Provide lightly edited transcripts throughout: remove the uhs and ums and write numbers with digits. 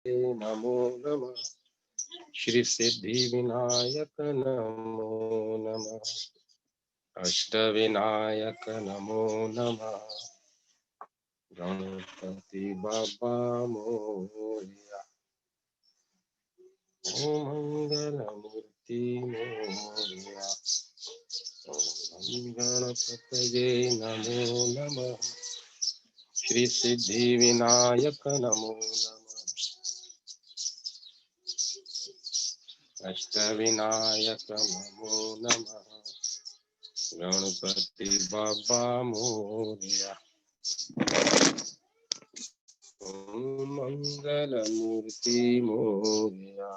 नमो नमः। श्री सिद्धि विनायक नमो नमः। अष्ट विनायक नमो नमः। गणपति बाबा मोरया। ओम मंगल मूर्ति मोरया। ओम गणपतये नमो नमः। श्री सिद्धि विनायक नमो नमः। अष्ट विनायक नमो नमः। गणपति बाबा मोरया। ओम मंगल मूर्ति मोरया।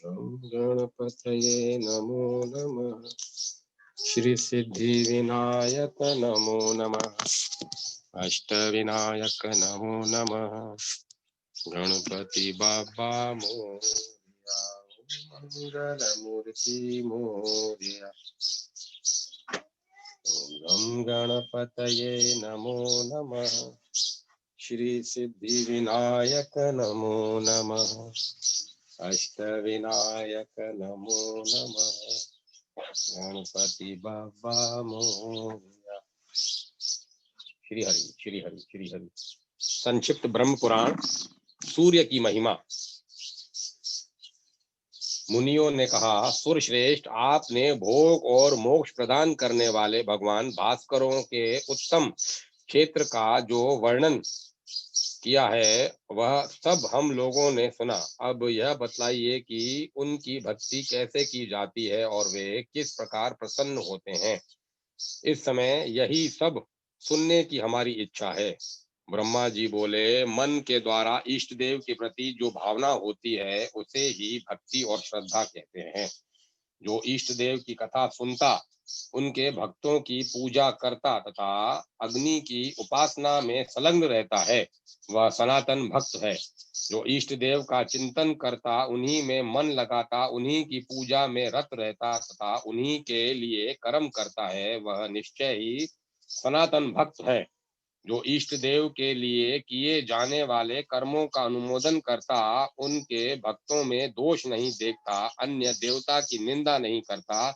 ओम गणपतये नमो नमः। श्री सिद्धि विनायक नमो नमः। अष्ट विनायक नमो नमः। गणपति बाबा मोरया। ओम मंगल मूर्ति मोरया। ओम गणपतये नमो नमः। श्री सिद्धि विनायक नमो नमः। अष्ट विनायक नमो नमः। गणपति बाबा मोरया। श्री हरि श्री हरि श्री हरि। संक्षिप्त ब्रह्म पुराण। सूर्य की महिमा। मुनियों ने कहा, सूर्य श्रेष्ठ, आपने भोग और मोक्ष प्रदान करने वाले भगवान भास्करों के उत्तम क्षेत्र का जो वर्णन किया है वह सब हम लोगों ने सुना। अब यह बतलाइए कि उनकी भक्ति कैसे की जाती है और वे किस प्रकार प्रसन्न होते हैं। इस समय यही सब सुनने की हमारी इच्छा है। ब्रह्मा जी बोले, मन के द्वारा इष्ट देव के प्रति जो भावना होती है उसे ही भक्ति और श्रद्धा कहते हैं। जो इष्ट देव की कथा सुनता, उनके भक्तों की पूजा करता तथा अग्नि की उपासना में संलग्न रहता है, वह सनातन भक्त है। जो इष्ट देव का चिंतन करता, उन्हीं में मन लगाता, उन्हीं की पूजा में रत रहता तथा उन्हीं के लिए कर्म करता है, वह निश्चय ही सनातन भक्त है। जो इष्ट देव के लिए किए जाने वाले कर्मों का अनुमोदन करता, उनके भक्तों में दोष नहीं देखता, अन्य देवता की निंदा नहीं करता,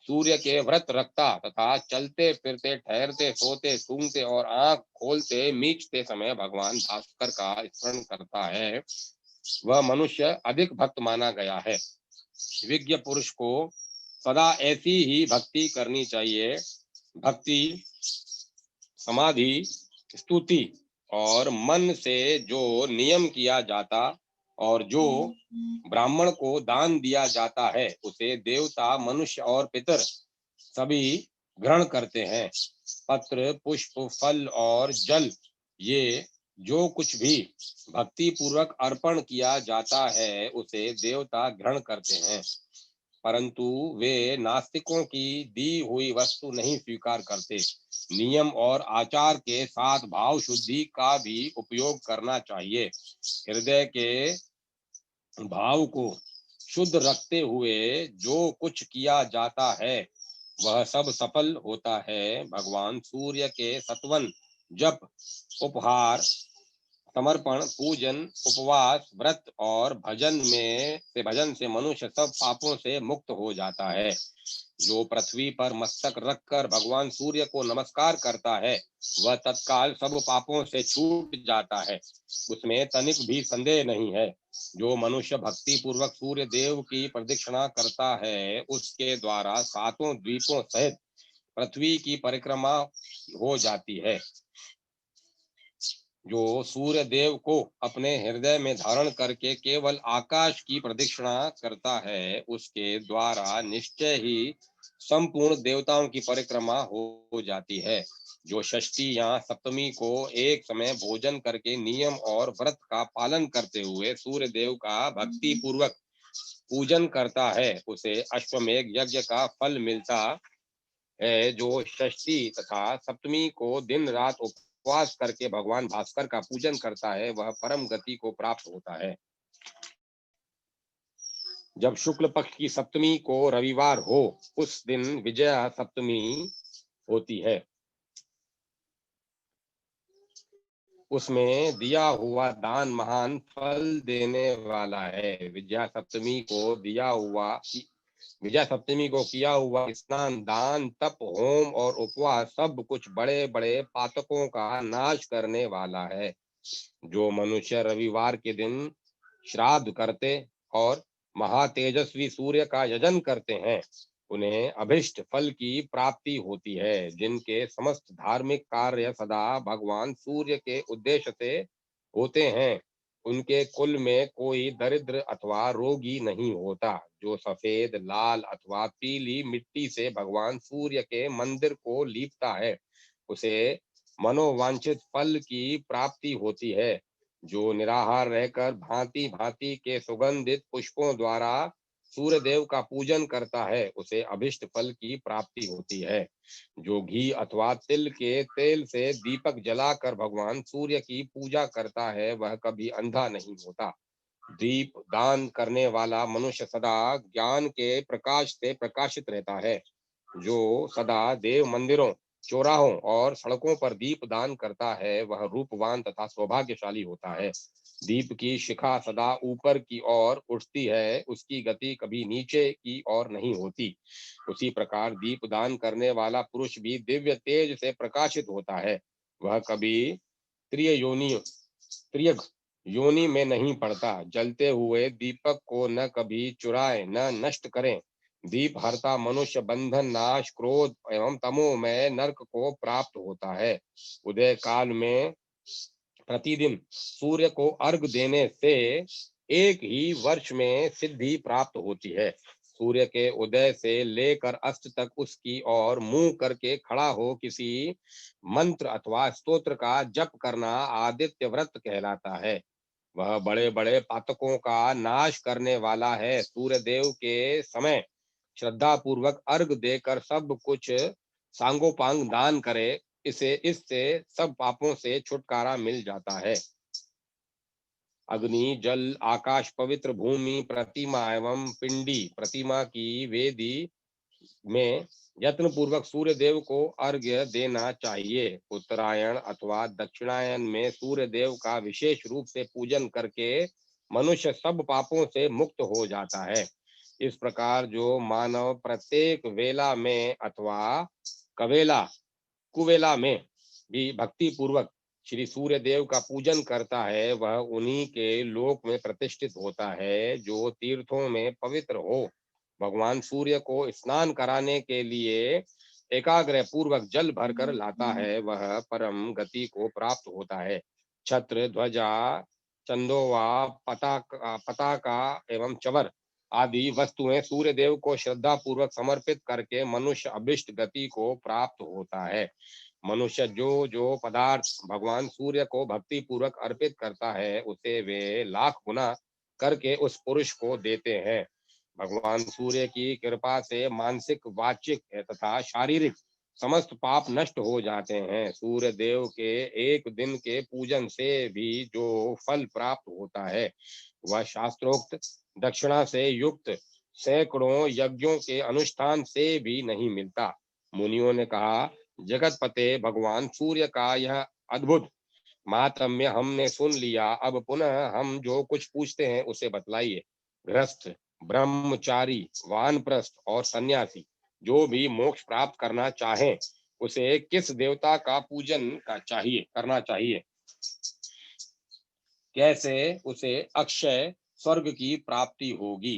सूर्य के व्रत रखता तथा चलते फिरते ठहरते सोते सूंघते और आंख खोलते मीचते समय भगवान भास्कर का स्मरण करता है, वह मनुष्य अधिक भक्त माना गया है। विज्ञ पुरुष को सदा ऐसी ही भक्ति करनी चाहिए। भक्ति, समाधि, स्तुति और मन से जो नियम किया जाता और जो ब्राह्मण को दान दिया जाता है, उसे देवता, मनुष्य और पितर सभी ग्रहण करते हैं। पत्र, पुष्प, फल और जल, ये जो कुछ भी भक्ति पूर्वक अर्पण किया जाता है उसे देवता ग्रहण करते हैं, परंतु वे नास्तिकों की दी हुई वस्तु नहीं स्वीकार करते। नियम और आचार के साथ भाव शुद्धि का भी उपयोग करना चाहिए। हृदय के भाव को शुद्ध रखते हुए जो कुछ किया जाता है वह सब सफल होता है। भगवान सूर्य के सत्वन, जप, उपहार, समर्पण, पूजन, उपवास, व्रत और भजन से मनुष्य सब पापों से मुक्त हो जाता है। जो पृथ्वी पर मस्तक रखकर भगवान सूर्य को नमस्कार करता है वह तत्काल सब पापों से छूट जाता है, उसमें तनिक भी संदेह नहीं है। जो मनुष्य भक्ति पूर्वक सूर्य देव की प्रदक्षिणा करता है उसके द्वारा सातों द्वीपों सहित पृथ्वी की परिक्रमा हो जाती है। जो सूर्य देव को अपने हृदय में धारण करके केवल आकाश की प्रदक्षिणा करता है उसके द्वारा निश्चय ही संपूर्ण देवताओं की परिक्रमा हो जाती है। जो षष्ठी या सप्तमी को एक समय भोजन करके नियम और व्रत का पालन करते हुए सूर्य देव का भक्ति पूर्वक पूजन करता है उसे अश्वमेघ यज्ञ का फल मिलता है। जो षष्ठी तथा सप्तमी को दिन रात उपवास करके भगवान भास्कर का पूजन करता है वह परम गति को प्राप्त होता है। जब शुक्ल पक्ष की सप्तमी को रविवार हो उस दिन विजया सप्तमी होती है। उसमें दिया हुआ दान महान फल देने वाला है। विजया सप्तमी को किया हुआ स्नान, दान, तप, होम और उपवास सब कुछ बड़े बड़े पातकों का नाश करने वाला है। जो मनुष्य रविवार के दिन श्राद्ध करते और महातेजस्वी सूर्य का यजन करते हैं, उन्हें अभिष्ट फल की प्राप्ति होती है। जिनके समस्त धार्मिक कार्य सदा भगवान सूर्य के उद्देश्य से होते हैं, उनके कुल में कोई दरिद्र अथवा रोगी नहीं होता। जो सफेद, लाल अथवा पीली मिट्टी से भगवान सूर्य के मंदिर को लीपता है, उसे मनोवांछित फल की प्राप्ति होती है। जो निराहार रहकर भांति भांति के सुगंधित पुष्पों द्वारा सूर्य देव का पूजन करता है, उसे अभिष्ट फल की प्राप्ति होती है। जो घी अथवा तिल के तेल से दीपक जलाकर भगवान सूर्य की पूजा करता है, वह कभी अंधा नहीं होता। दीप दान करने वाला मनुष्य सदा ज्ञान के प्रकाश से प्रकाशित रहता है। जो सदा देव मंदिरों, चौराहों और सड़कों पर दीप दान करता है, वह रूपवान तथा सौभाग्यशाली होता है। दीप की शिखा सदा ऊपर की ओर उठती है, उसकी गति कभी नीचे की ओर नहीं होती। उसी प्रकार दीप दान करने वाला पुरुष भी दिव्य तेज से प्रकाशित होता है। वह कभी त्रिय योनि त्रियग योनि में नहीं पड़ता। जलते हुए दीपक को न कभी चुराए न नष्ट करें। दीप हरता मनुष्य बंधन, नाश, क्रोध एवं तमो में नरक को प्राप्त होता है। उदय काल में प्रतिदिन सूर्य को अर्घ देने से एक ही वर्ष में सिद्धि प्राप्त होती है। सूर्य के उदय से लेकर अस्त तक उसकी ओर मुंह करके खड़ा हो किसी मंत्र अथवा स्तोत्र का जप करना आदित्य व्रत कहलाता है। वह बड़े बड़े पातकों का नाश करने वाला है। सूर्य देव के समय श्रद्धा पूर्वक अर्घ देकर सब कुछ सांगोपांग दान करे, इससे सब पापों से छुटकारा मिल जाता है। अग्नि, जल, आकाश, पवित्र भूमि, प्रतिमा एवं पिंडी प्रतिमा की वेदी में यत्न पूर्वक सूर्य देव को अर्घ्य देना चाहिए। उत्तरायण अथवा दक्षिणायन में सूर्य देव का विशेष रूप से पूजन करके मनुष्य सब पापों से मुक्त हो जाता है। इस प्रकार जो मानव प्रत्येक वेला में अथवा कवेला कुवेला में भी भक्ति पूर्वक श्री सूर्य देव का पूजन करता है, वह उन्हीं के लोक में प्रतिष्ठित होता है। जो तीर्थों में पवित्र हो, भगवान सूर्य को स्नान कराने के लिए एकाग्र पूर्वक जल भरकर लाता है, वह परम गति को प्राप्त होता है। छत्र, ध्वजा, चंदोवा, पताका एवं चवर आदि वस्तुएं सूर्य देव को श्रद्धा पूर्वक समर्पित करके मनुष्य अभिष्ट गति को प्राप्त होता है। मनुष्य जो जो पदार्थ भगवान सूर्य को भक्ति पूर्वक अर्पित करता है, उसे वे लाख गुना करके उस पुरुष को देते हैं। भगवान सूर्य की कृपा से मानसिक, वाचिक तथा शारीरिक समस्त पाप नष्ट हो जाते हैं। सूर्य देव के एक दिन के पूजन से भी जो फल प्राप्त होता है, वह शास्त्रोक्त दक्षिणा से युक्त सैकड़ों यज्ञों के अनुष्ठान से भी नहीं मिलता। मुनियों ने कहा, जगतपते भगवान सूर्य का यह अद्भुत महात्म्य हमने सुन लिया। अब पुनः हम जो कुछ पूछते हैं उसे बतलाइए। गृहस्थ, ब्रह्मचारी, वानप्रस्थ और सन्यासी जो भी मोक्ष प्राप्त करना चाहें, उसे किस देवता का पूजन करना चाहिए? कैसे उसे अक्षय स्वर्ग की प्राप्ति होगी?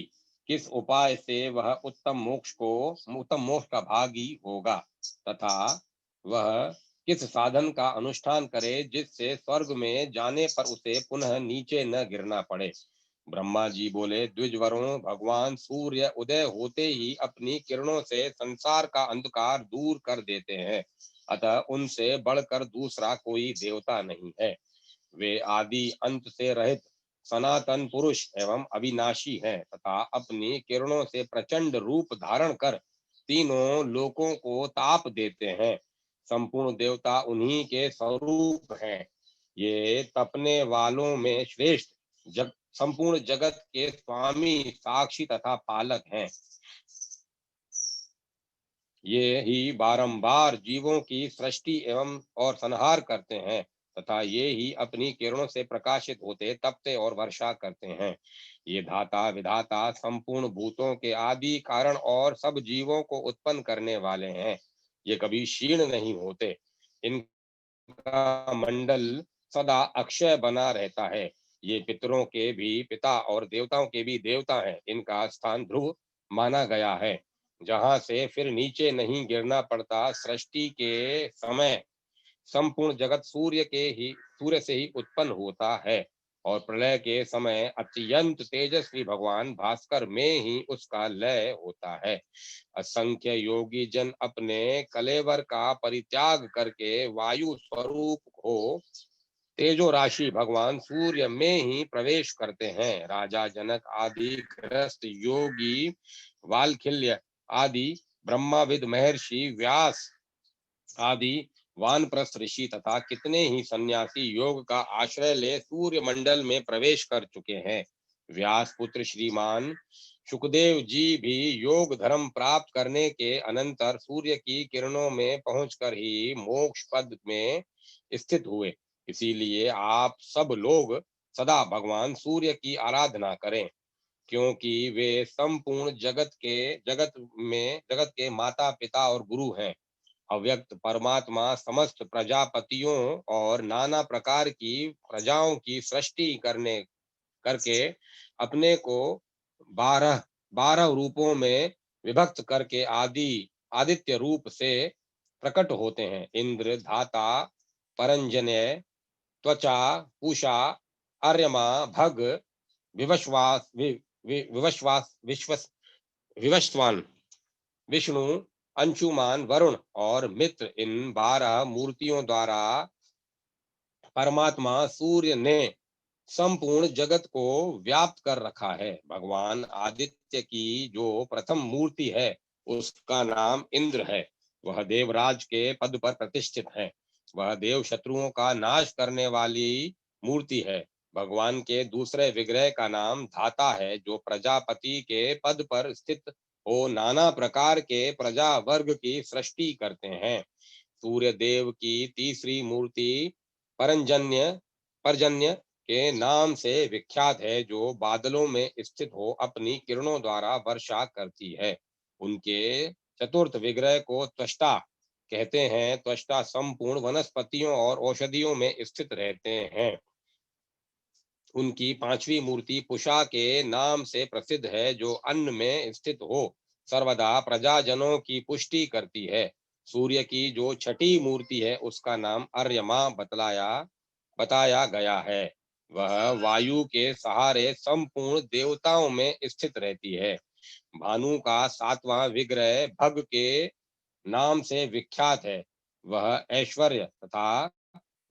किस उपाय से वह उत्तम मोक्ष का भागी होगा? तथा वह किस साधन का अनुष्ठान करे जिससे स्वर्ग में जाने पर उसे पुनः नीचे न गिरना पड़े? ब्रह्मा जी बोले, द्विजवरों, भगवान सूर्य उदय होते ही अपनी किरणों से संसार का अंधकार दूर कर देते हैं। अतः उनसे बढ़कर दूसरा कोई देवता नहीं है। वे आदि अंत से रहित सनातन पुरुष एवं अविनाशी हैं तथा अपनी किरणों से प्रचंड रूप धारण कर तीनों लोकों को ताप देते हैं। संपूर्ण देवता उन्हीं के स्वरूप हैं। ये तपने वालों में श्रेष्ठ, संपूर्ण जगत के स्वामी, साक्षी तथा पालक हैं। ये ही बारंबार जीवों की सृष्टि एवं और संहार करते हैं। तथा ये ही अपनी किरणों से प्रकाशित होते, तपते और वर्षा करते हैं। ये धाता विधाता संपूर्ण भूतों के आदि कारण और सब जीवों को उत्पन्न करने वाले हैं। ये कभी क्षीण नहीं होते। इनका मंडल सदा अक्षय बना रहता है। ये पितरों के भी पिता और देवताओं के भी देवता हैं। इनका स्थान ध्रुव माना गया है, जहां से फिर नीचे नहीं गिरना पड़ता। सृष्टि के समय संपूर्ण जगत सूर्य से ही उत्पन्न होता है, और प्रलय के समय अत्यंत तेजस्वी भगवान भास्कर में ही उसका लय होता है। असंख्य योगी जन अपने कलेवर का परित्याग करके वायु स्वरूप हो तेजो राशि भगवान सूर्य में ही प्रवेश करते हैं। राजा जनक आदि गृहस्थ योगी, वालखिल्य आदि ब्रह्माविद महर्षि, व्यास आदि वानप्रस्थ ऋषि तथा कितने ही सन्यासी योग का आश्रय ले सूर्य मंडल में प्रवेश कर चुके हैं। व्यास पुत्र श्रीमान सुखदेव जी भी योग धर्म प्राप्त करने के अनंतर सूर्य की किरणों में पहुंचकर ही मोक्ष पद में स्थित हुए। इसीलिए आप सब लोग सदा भगवान सूर्य की आराधना करें, क्योंकि वे संपूर्ण जगत के माता पिता और गुरु हैं। अव्यक्त परमात्मा समस्त प्रजापतियों और नाना प्रकार की प्रजाओं की सृष्टि करने करके अपने को 12 12 रूपों में विभक्त करके आदित्य रूप से प्रकट होते हैं। इंद्र, धाता, परंजन्य, त्वचा, पूषा, आर्यमा, भग, विवश्वास विवश्वास विश्वस विवस्वान, विष्णु, अंशुमान, वरुण और मित्र, इन 12 मूर्तियों द्वारा परमात्मा सूर्य ने संपूर्ण जगत को व्याप्त कर रखा है। भगवान आदित्य की जो प्रथम मूर्ति है, उसका नाम इंद्र है। वह देवराज के पद पर प्रतिष्ठित है। वह देव शत्रुओं का नाश करने वाली मूर्ति है। भगवान के दूसरे विग्रह का नाम धाता है, जो प्रजापति के पद पर स्थित हो नाना प्रकार के प्रजा वर्ग की सृष्टि करते हैं। सूर्य देव की तीसरी मूर्ति परंजन्य परजन्य के नाम से विख्यात है, जो बादलों में स्थित हो अपनी किरणों द्वारा वर्षा करती है। उनके चतुर्थ विग्रह को त्वष्टा कहते हैं। त्वष्टा संपूर्ण वनस्पतियों और औषधियों में स्थित रहते हैं। उनकी पांचवी मूर्ति पुषा के नाम से प्रसिद्ध है, जो अन्न में स्थित हो सर्वदा प्रजाजनों की पुष्टि करती है। सूर्य की जो छठी मूर्ति है, उसका नाम अर्यमा बताया गया है। वह वायु के सहारे संपूर्ण देवताओं में स्थित रहती है। भानु का सातवां विग्रह भग के नाम से विख्यात है। वह ऐश्वर्य तथा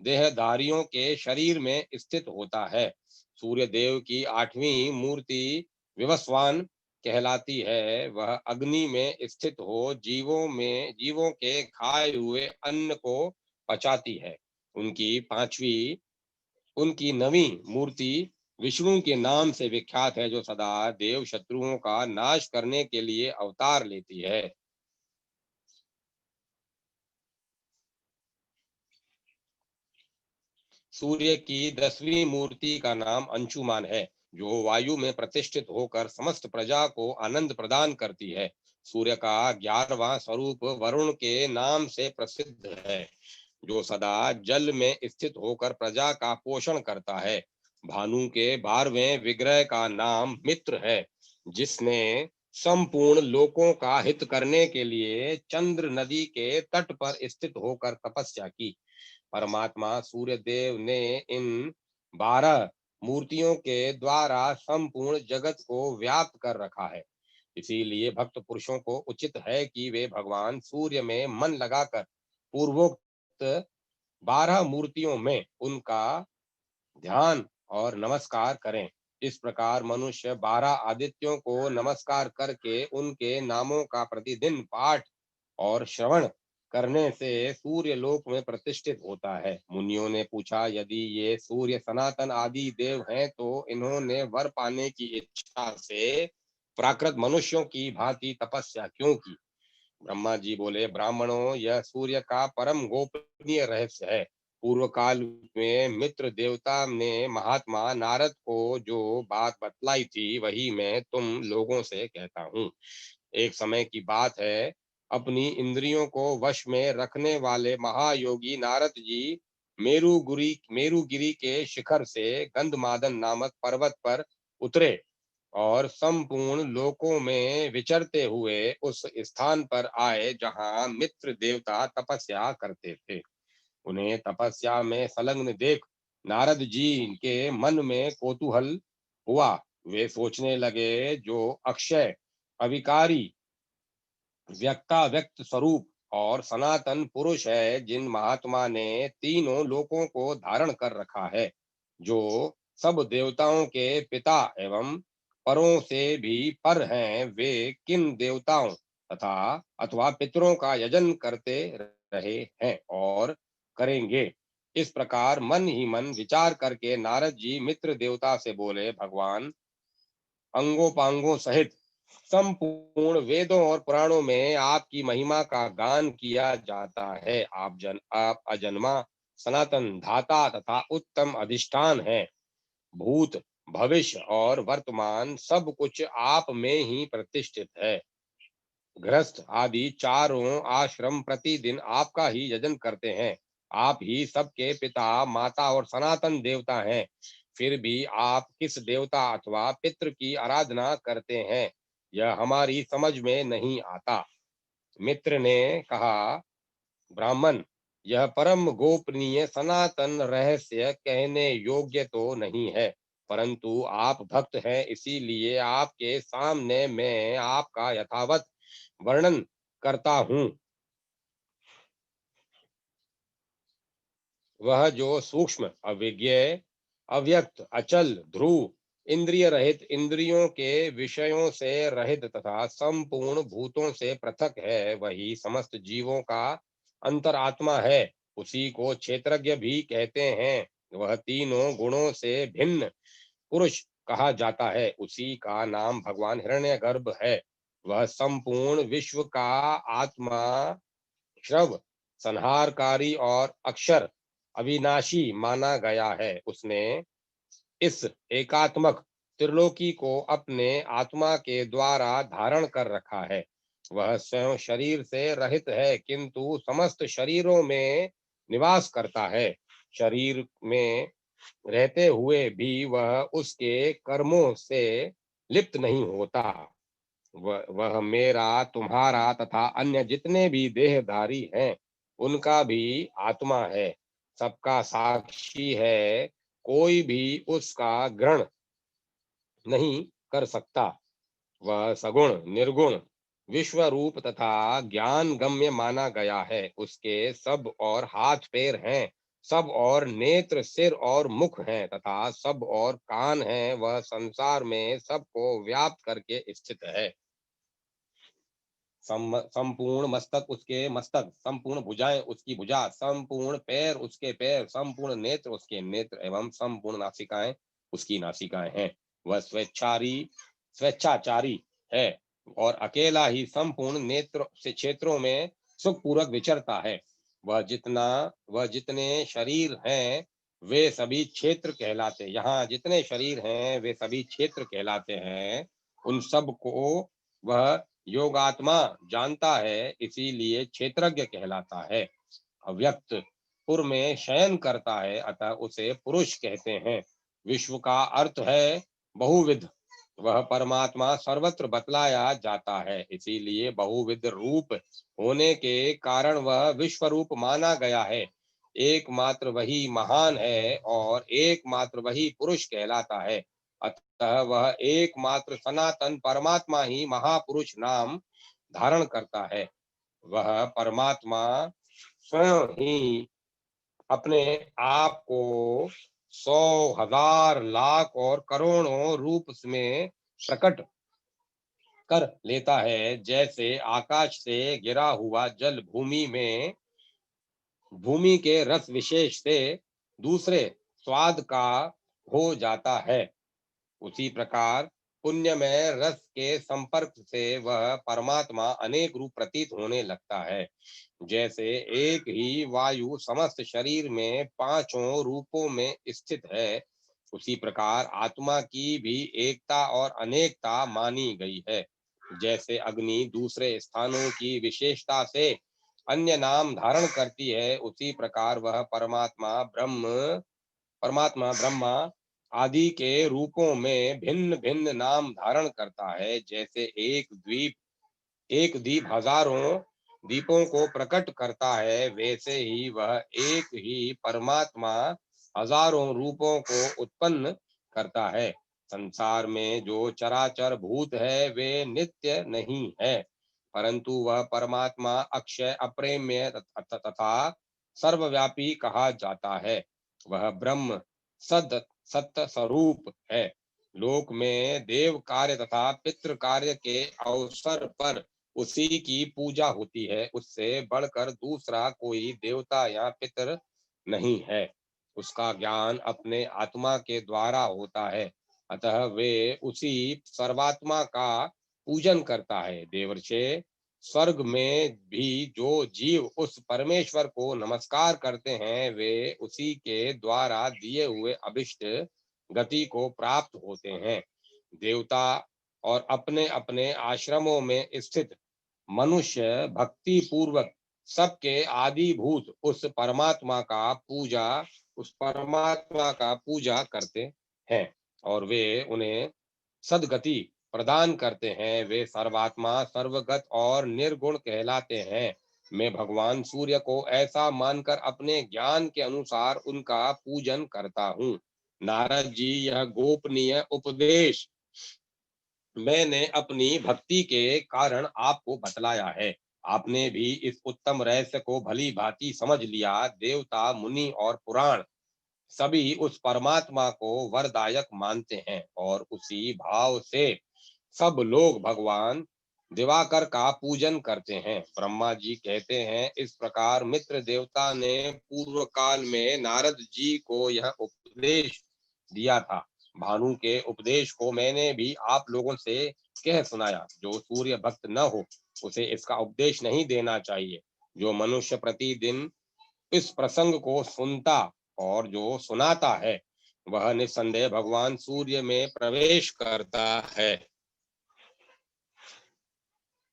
देहधारियों के शरीर में स्थित होता है। सूर्य देव की आठवीं मूर्ति विवस्वान कहलाती है। वह अग्नि में स्थित हो जीवों के खाए हुए अन्न को पचाती है। उनकी नवीं मूर्ति विष्णु के नाम से विख्यात है, जो सदा देव शत्रुओं का नाश करने के लिए अवतार लेती है। सूर्य की 10वीं मूर्ति का नाम अंशुमान है, जो वायु में प्रतिष्ठित होकर समस्त प्रजा को आनंद प्रदान करती है। सूर्य का 11वां स्वरूप वरुण के नाम से प्रसिद्ध है, जो सदा जल में स्थित होकर प्रजा का पोषण करता है। भानु के 12वें विग्रह का नाम मित्र है, जिसने संपूर्ण लोकों का हित करने के लिए चंद्र नदी के तट पर स्थित होकर तपस्या की। परमात्मा सूर्य देव ने इन 12 मूर्तियों के द्वारा संपूर्ण जगत को व्याप्त कर रखा है। इसीलिए भक्त पुरुषों को उचित है कि वे भगवान सूर्य में मन लगाकर पूर्वोक्त 12 मूर्तियों में उनका ध्यान और नमस्कार करें। इस प्रकार मनुष्य 12 आदित्यों को नमस्कार करके उनके नामों का प्रतिदिन पाठ और श्रवण करने से सूर्य लोक में प्रतिष्ठित होता है। मुनियों ने पूछा, यदि ये सूर्य सनातन आदि देव हैं, तो इन्होंने वर पाने की इच्छा से प्राकृत मनुष्यों की भांति तपस्या क्यों की? ब्रह्मा जी बोले, ब्राह्मणों, यह सूर्य का परम गोपनीय रहस्य है। पूर्व काल में मित्र देवता ने महात्मा नारद को जो बात बतलाई थी वही मैं तुम लोगों से कहता हूँ। एक समय की बात है, अपनी इंद्रियों को वश में रखने वाले महायोगी नारद जी मेरुगिरी के शिखर से गंधमादन नामक पर्वत पर उतरे और संपूर्ण लोकों में विचरते हुए उस स्थान पर आए जहाँ मित्र देवता तपस्या करते थे। उन्हें तपस्या में संलग्न देख नारद जी के मन में कौतूहल हुआ। वे सोचने लगे, जो अक्षय अविकारी व्यक्त स्वरूप और सनातन पुरुष है, जिन महात्मा ने तीनों लोकों को धारण कर रखा है, जो सब देवताओं के पिता एवं परों से भी पर हैं, वे किन देवताओं तथा अथवा पितरों का यजन करते रहे हैं और करेंगे। इस प्रकार मन ही मन विचार करके नारद जी मित्र देवता से बोले, भगवान, अंगोपांगों सहित संपूर्ण वेदों और पुराणों में आपकी महिमा का गान किया जाता है। आप अजन्मा सनातन धाता तथा उत्तम अधिष्ठान है। भूत भविष्य और वर्तमान सब कुछ आप में ही प्रतिष्ठित है। गृहस्थ आदि चारों आश्रम प्रतिदिन आपका ही यजन करते हैं। आप ही सबके पिता माता और सनातन देवता हैं। फिर भी आप किस देवता अथवा पितृ की आराधना करते हैं, यह हमारी समझ में नहीं आता। मित्र ने कहा, ब्राह्मण, यह परम गोपनीय सनातन रहस्य कहने योग्य तो नहीं है, परंतु आप भक्त हैं, इसीलिए आपके सामने मैं आपका यथावत वर्णन करता हूँ। वह जो सूक्ष्म अविज्ञेय अव्यक्त अचल ध्रुव इंद्रिय रहित इंद्रियों के विषयों से रहित तथा संपूर्ण भूतों से पृथक है, वही समस्त जीवों का अंतरात्मा है। उसी को क्षेत्रज्ञ भी कहते हैं। वह तीनों गुणों से भिन्न पुरुष कहा जाता है। उसी का नाम भगवान हिरण्यगर्भ है। वह संपूर्ण विश्व का आत्मा, श्रव, संहारकारी और अक्षर अविनाशी माना गया है। उसने इस एकात्मक त्रिलोकी को अपने आत्मा के द्वारा धारण कर रखा है। वह स्वयं शरीर से रहित है, किंतु समस्त शरीरों में निवास करता है। शरीर में रहते हुए भी वह उसके कर्मों से लिप्त नहीं होता। वह मेरा, तुम्हारा तथा अन्य जितने भी देहधारी हैं, उनका भी आत्मा है, सबका साक्षी है। कोई भी उसका ग्रहण नहीं कर सकता। वह सगुण निर्गुण विश्व रूप तथा ज्ञान गम्य माना गया है। उसके सब और हाथ पैर हैं, सब और नेत्र सिर और मुख हैं तथा सब और कान हैं। वह संसार में सबको व्याप्त करके स्थित है। संपूर्ण मस्तक उसके मस्तक, संपूर्ण भुजाएं उसकी भुजा, संपूर्ण पैर उसके पैर, संपूर्ण नेत्र उसके नेत्र एवं संपूर्ण नासिकाएं उसकी नासिकाएं हैं। वह स्वेच्छाचारी है और अकेला ही संपूर्ण नेत्र से क्षेत्रों में सुखपूर्वक विचरता है। वह जितने शरीर हैं, वे सभी क्षेत्र कहलाते, यहाँ जितने शरीर हैं वे सभी क्षेत्र कहलाते हैं। उन सब को वह योगात्मा जानता है, इसीलिए क्षेत्रज्ञ कहलाता है। अव्यक्त पुर में शयन करता है, अतः उसे पुरुष कहते हैं। विश्व का अर्थ है बहुविध। वह परमात्मा सर्वत्र बतलाया जाता है, इसीलिए बहुविध रूप होने के कारण वह विश्व रूप माना गया है। एकमात्र वही महान है और एकमात्र वही पुरुष कहलाता है। अतः वह एकमात्र सनातन परमात्मा ही महापुरुष नाम धारण करता है। वह परमात्मा स्वयं ही अपने आप को 100,000 लाख और करोड़ों रूप में प्रकट कर लेता है। जैसे आकाश से गिरा हुआ जल भूमि के रस विशेष से दूसरे स्वाद का हो जाता है, उसी प्रकार पुण्य में रस के संपर्क से वह परमात्मा अनेक रूप प्रतीत होने लगता है। जैसे एक ही वायु समस्त शरीर में पांचों रूपों में स्थित है, उसी प्रकार आत्मा की भी एकता और अनेकता मानी गई है। जैसे अग्नि दूसरे स्थानों की विशेषता से अन्य नाम धारण करती है, उसी प्रकार वह परमात्मा ब्रह्मा आदि के रूपों में भिन्न भिन्न नाम धारण करता है। जैसे एक दीप हजारों दीपों को प्रकट करता है, वैसे ही वह एक ही परमात्मा हजारों रूपों को उत्पन्न करता है। संसार में जो चराचर भूत है वे नित्य नहीं है, परंतु वह परमात्मा अक्षय अप्रेम्य तथा सर्वव्यापी कहा जाता है। वह ब्रह्म सद सत्य स्वरूप है। लोक में देव कार्य तथा पितृ कार्य के अवसर पर उसी की पूजा होती है, उससे बढ़कर दूसरा कोई देवता या पितर नहीं है। उसका ज्ञान अपने आत्मा के द्वारा होता है, अतः वे उसी सर्वात्मा का पूजन करता है। देवर्षे स्वर्ग में भी जो जीव उस परमेश्वर को नमस्कार करते हैं, वे उसी के द्वारा दिए हुए अभिष्ट गति को प्राप्त होते हैं। देवता और अपने अपने आश्रमों में स्थित मनुष्य भक्ति पूर्वक सबके आदिभूत उस परमात्मा का पूजा करते हैं और वे उन्हें सदगति प्रदान करते हैं। वे सर्वात्मा सर्वगत और निर्गुण कहलाते हैं। मैं भगवान सूर्य को ऐसा मानकर अपने ज्ञान के अनुसार उनका पूजन करता हूँ। नारद जी, यह गोपनीय उपदेश मैंने अपनी भक्ति के कारण आपको बतलाया है। आपने भी इस उत्तम रहस्य को भली भांति समझ लिया। देवता, मुनि और पुराण सभी उस परमात्मा को वरदायक मानते हैं और उसी भाव से सब लोग भगवान दिवाकर का पूजन करते हैं। ब्रह्मा जी कहते हैं, इस प्रकार मित्र देवता ने पूर्व काल में नारद जी को यह उपदेश दिया था। भानु के उपदेश को मैंने भी आप लोगों से कह सुनाया। जो सूर्य भक्त न हो उसे इसका उपदेश नहीं देना चाहिए। जो मनुष्य प्रतिदिन इस प्रसंग को सुनता और जो सुनाता है, वह निस्संदेह भगवान सूर्य में प्रवेश करता है।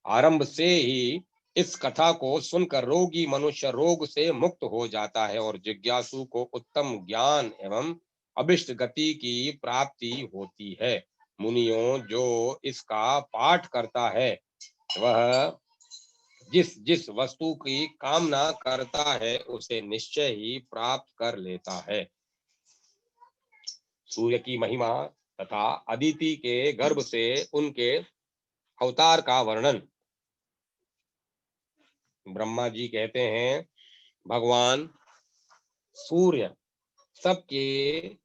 आरंभ से ही इस कथा को सुनकर रोगी मनुष्य रोग से मुक्त हो जाता है और जिज्ञासु को उत्तम ज्ञान एवं अभिष्ट गति की प्राप्ति होती है। मुनियों, जो इसका पाठ करता है वह जिस जिस वस्तु की कामना करता है उसे निश्चय ही प्राप्त कर लेता है। सूर्य की महिमा तथा अदिति के गर्भ से उनके अवतार का वर्णन। ब्रह्मा जी कहते हैं, भगवान सूर्य सबके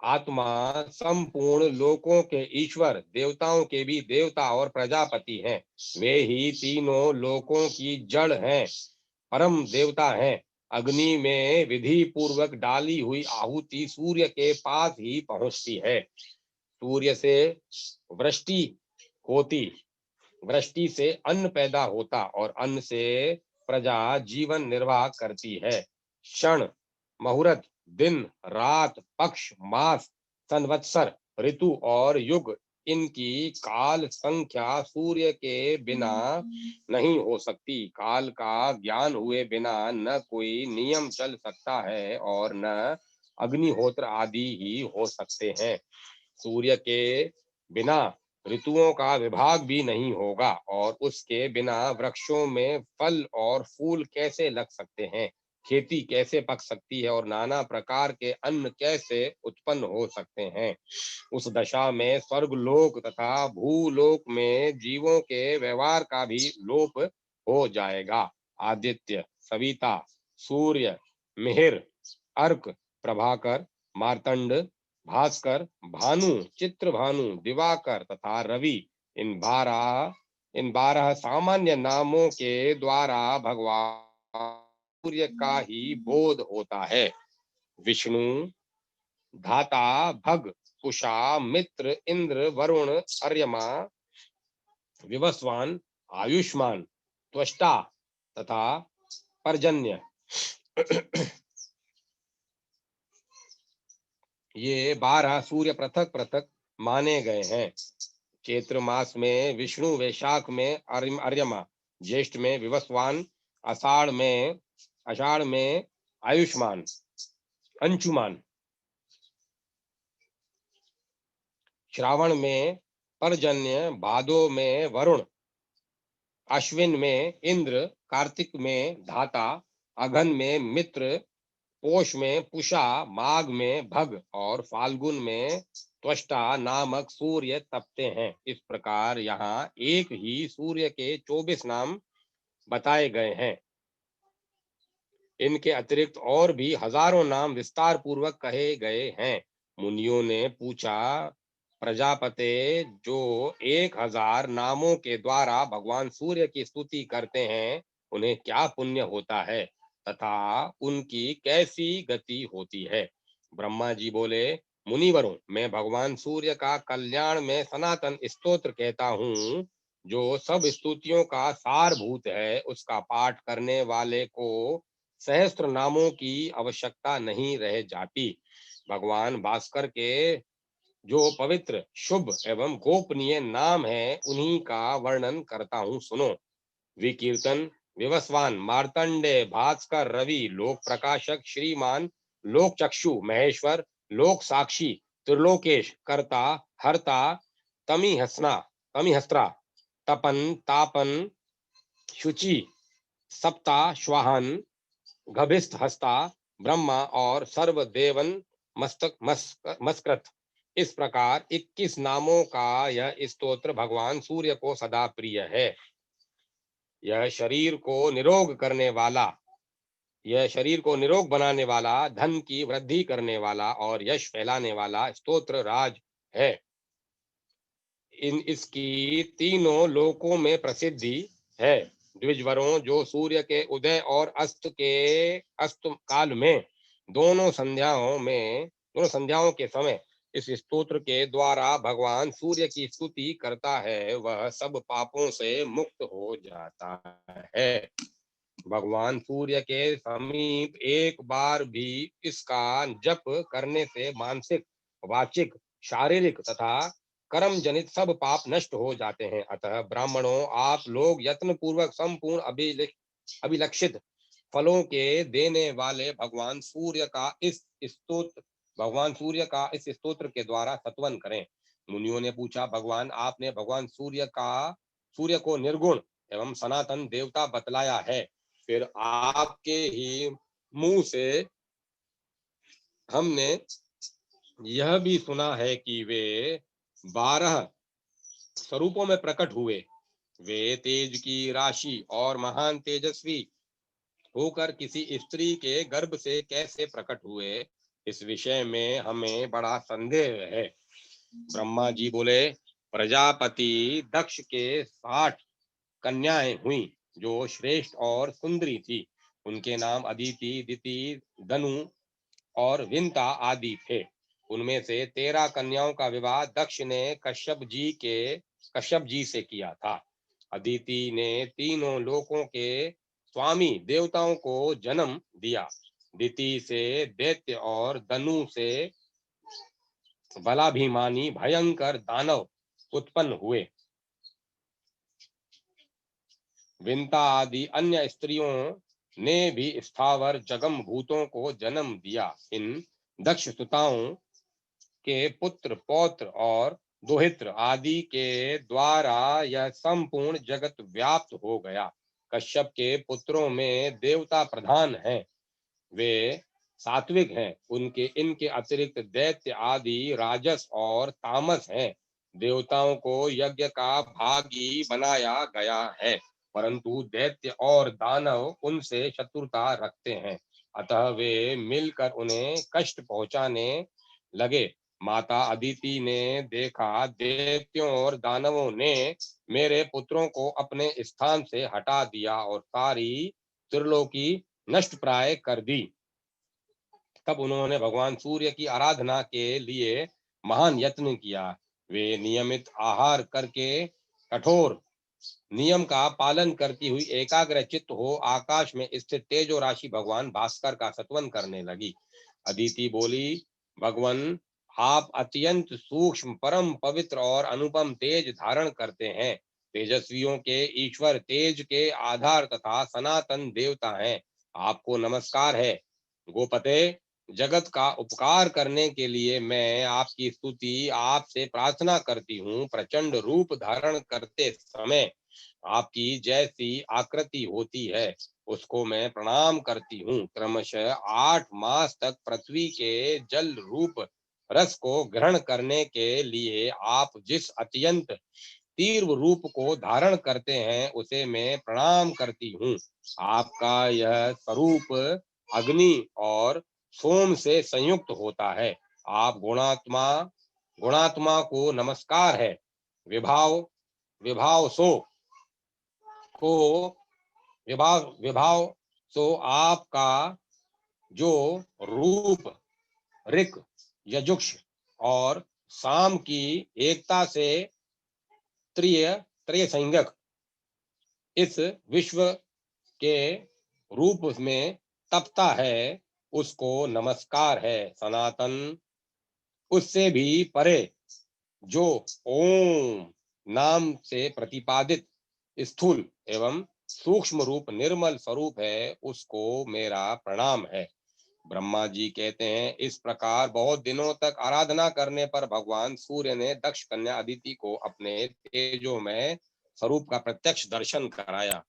आत्मा, संपूर्ण लोकों के ईश्वर, देवताओं के भी देवता और प्रजापति हैं। वे ही तीनों लोकों की जड़ हैं, परम देवता हैं। अग्नि में विधि पूर्वक डाली हुई आहुति सूर्य के पास ही पहुंचती है। सूर्य से वृष्टि होती, वृष्टि से अन्न पैदा होता और अन्न से प्रजा जीवन निर्वाह करती है। क्षण, मुहूर्त, दिन, रात, पक्ष, मास, संवत्सर, ऋतु और युग, इनकी काल संख्या सूर्य के बिना नहीं हो सकती। काल का ज्ञान हुए बिना न कोई नियम चल सकता है और न अग्निहोत्र आदि ही हो सकते हैं। सूर्य के बिना ऋतुओं का विभाग भी नहीं होगा और उसके बिना वृक्षों में फल और फूल कैसे लग सकते हैं, खेती कैसे पक सकती है और नाना प्रकार के अन्न कैसे उत्पन्न हो सकते हैं। उस दशा में स्वर्गलोक तथा भूलोक में जीवों के व्यवहार का भी लोप हो जाएगा। आदित्य, सविता, सूर्य, मिहिर, अर्क, प्रभाकर, मार्तंड, भास्कर, भानु, चित्रभानु, दिवाकर तथा रवि, इन 12 सामान्य नामों के द्वारा भगवान सूर्य का ही बोध होता है। विष्णु, धाता, भग, कुशा, मित्र, इंद्र, वरुण, अर्यमा, विवस्वान, आयुष्मान, त्वष्टा तथा पर्जन्य ये 12 सूर्य पृथक पृथक माने गए हैं। चैत्र मास में विष्णु, वैशाख में अर्यमा, ज्येष्ठ में विवस्वान, आषाढ़ में आयुष्मान, अंशुमान, श्रावण में पर्जन्य, भादो में वरुण, अश्विन में इंद्र, कार्तिक में धाता, अघन में मित्र, पोष में पुषा, माघ में भग और फाल्गुन में त्वष्टा नामक सूर्य तपते हैं। इस प्रकार यहाँ एक ही सूर्य के 24 नाम बताए गए हैं। इनके अतिरिक्त और भी हजारों नाम विस्तार पूर्वक कहे गए हैं। मुनियों ने पूछा, प्रजापते, जो 1000 नामों के द्वारा भगवान सूर्य की स्तुति करते हैं, उन्हें क्या पुण्य होता है तथा उनकी कैसी गति होती है? ब्रह्मा जी बोले, मुनिवरों, मैं भगवान सूर्य का कल्याण में सनातन स्तोत्र कहता हूँ, जो सब स्तुतियों का सारभूत है। उसका पाठ करने वाले को सहस्त्र नामों की आवश्यकता नहीं रह जाती। भगवान भास्कर के जो पवित्र, शुभ एवं गोपनीय नाम है, उन्हीं का वर्णन करता हूँ, सुनो। विकीर्तन, विवस्वान, मार्तंडे, भास्कर, रवि, लोक प्रकाशक, श्रीमान, लोक चक्षु, महेश्वर, लोक साक्षी, त्रिलोकेश, कर्ता, हर्ता, तमिहस्त्रा, तपन, तापन, शुचि, सप्ता, श्वाहन, गभिस्त हस्ता, ब्रह्मा और सर्व देवन मस्कृत। इस प्रकार 21 नामों का यह स्तोत्र भगवान सूर्य को सदा प्रिय है। यह शरीर को निरोग करने वाला, यह शरीर को निरोग बनाने वाला, धन की वृद्धि करने वाला और यश फैलाने वाला स्तोत्र राज है। इसकी तीनों लोकों में प्रसिद्धि है। द्विजवरों, जो सूर्य के उदय और अस्त काल में दोनों संध्याओं के समय इस स्तोत्र के द्वारा भगवान सूर्य की स्तुति करता है, वह सब पापों से मुक्त हो जाता है। भगवान सूर्य के समीप एक बार भी इसका जप करने से मानसिक, वाचिक, शारीरिक तथा कर्म जनित सब पाप नष्ट हो जाते हैं। अतः ब्राह्मणों, आप लोग यत्न पूर्वक संपूर्ण अभिलक्षित फलों के देने वाले भगवान सूर्य का इस स्तोत्र के द्वारा सत्वन करें। मुनियों ने पूछा, भगवान, आपने भगवान सूर्य को निर्गुण एवं सनातन देवता बतलाया है, फिर आपके ही मुंह से हमने यह भी सुना है कि वे 12 स्वरूपों में प्रकट हुए। वे तेज की राशि और महान तेजस्वी होकर किसी स्त्री के गर्भ से कैसे प्रकट हुए, इस विषय में हमें बड़ा संदेह है। ब्रह्मा जी बोले, प्रजापति दक्ष के 60 कन्याएं हुई, जो श्रेष्ठ और सुंदरी थी। उनके नाम अदिति, दिति, दनु और विंता आदि थे। उनमें से 13 कन्याओं का विवाह दक्ष ने कश्यप जी से किया था। अदिति ने तीनों लोकों के स्वामी देवताओं को जन्म दिया। दिति से दैत्य और दनु से बलाभिमानी भयंकर दानव उत्पन्न हुए। विंता आदि अन्य स्त्रियों ने भी स्थावर जगम भूतों को जन्म दिया। इन दक्ष सुताओं के पुत्र, पौत्र और दोहित्र आदि के द्वारा यह संपूर्ण जगत व्याप्त हो गया। कश्यप के पुत्रों में देवता प्रधान हैं, वे सात्विक हैं। इनके अतिरिक्त दैत्य आदि राजस और तामस हैं। देवताओं को यज्ञ का भागी बनाया गया है, परंतु दैत्य और दानव उनसे शत्रुता रखते हैं, अतः वे मिलकर उन्हें कष्ट पहुंचाने लगे। माता अदिति ने देखा, दैत्यों और दानवों ने मेरे पुत्रों को अपने स्थान से हटा दिया और सारी त्रिलोकी नष्ट प्राय कर दी। तब उन्होंने भगवान सूर्य की आराधना के लिए महान यत्न किया। वे नियमित आहार करके कठोर नियम का पालन करती हुई एकाग्र चित्त हो आकाश में स्थित तेजो राशि भगवान भास्कर का सत्वन करने लगी। अदिति बोली, भगवान आप अत्यंत सूक्ष्म, परम पवित्र और अनुपम तेज धारण करते हैं। तेजस्वियों के ईश्वर, तेज के आधार तथा सनातन देवता हैं। आपको नमस्कार है। गोपते, जगत का उपकार करने के लिए मैं आपकी स्तुति, आपसे प्रार्थना करती हूँ। प्रचंड रूप धारण करते समय आपकी जैसी आकृति होती है, उसको मैं प्रणाम करती हूँ। क्रमशः 8 मास तक पृथ्वी के जल रूप रस को ग्रहण करने के लिए आप जिस अत्यंत तीव्र रूप को धारण करते हैं, उसे मैं प्रणाम करती हूँ। आपका यह स्वरूप अग्नि और सोम से संयुक्त होता है। आप गुणात्मा को नमस्कार है। विभाव विभाव सो को विभाव सो आपका जो रूप ऋक, यजुक्ष और साम की एकता से त्रिय त्रय संज्ञक इस विश्व के रूप में तपता है, उसको नमस्कार है। सनातन उससे भी परे जो ओम नाम से प्रतिपादित स्थूल एवं सूक्ष्म रूप निर्मल स्वरूप है, उसको मेरा प्रणाम है। ब्रह्मा जी कहते हैं, इस प्रकार बहुत दिनों तक आराधना करने पर भगवान सूर्य ने दक्ष कन्या अदिति को अपने तेजो में स्वरूप का प्रत्यक्ष दर्शन कराया।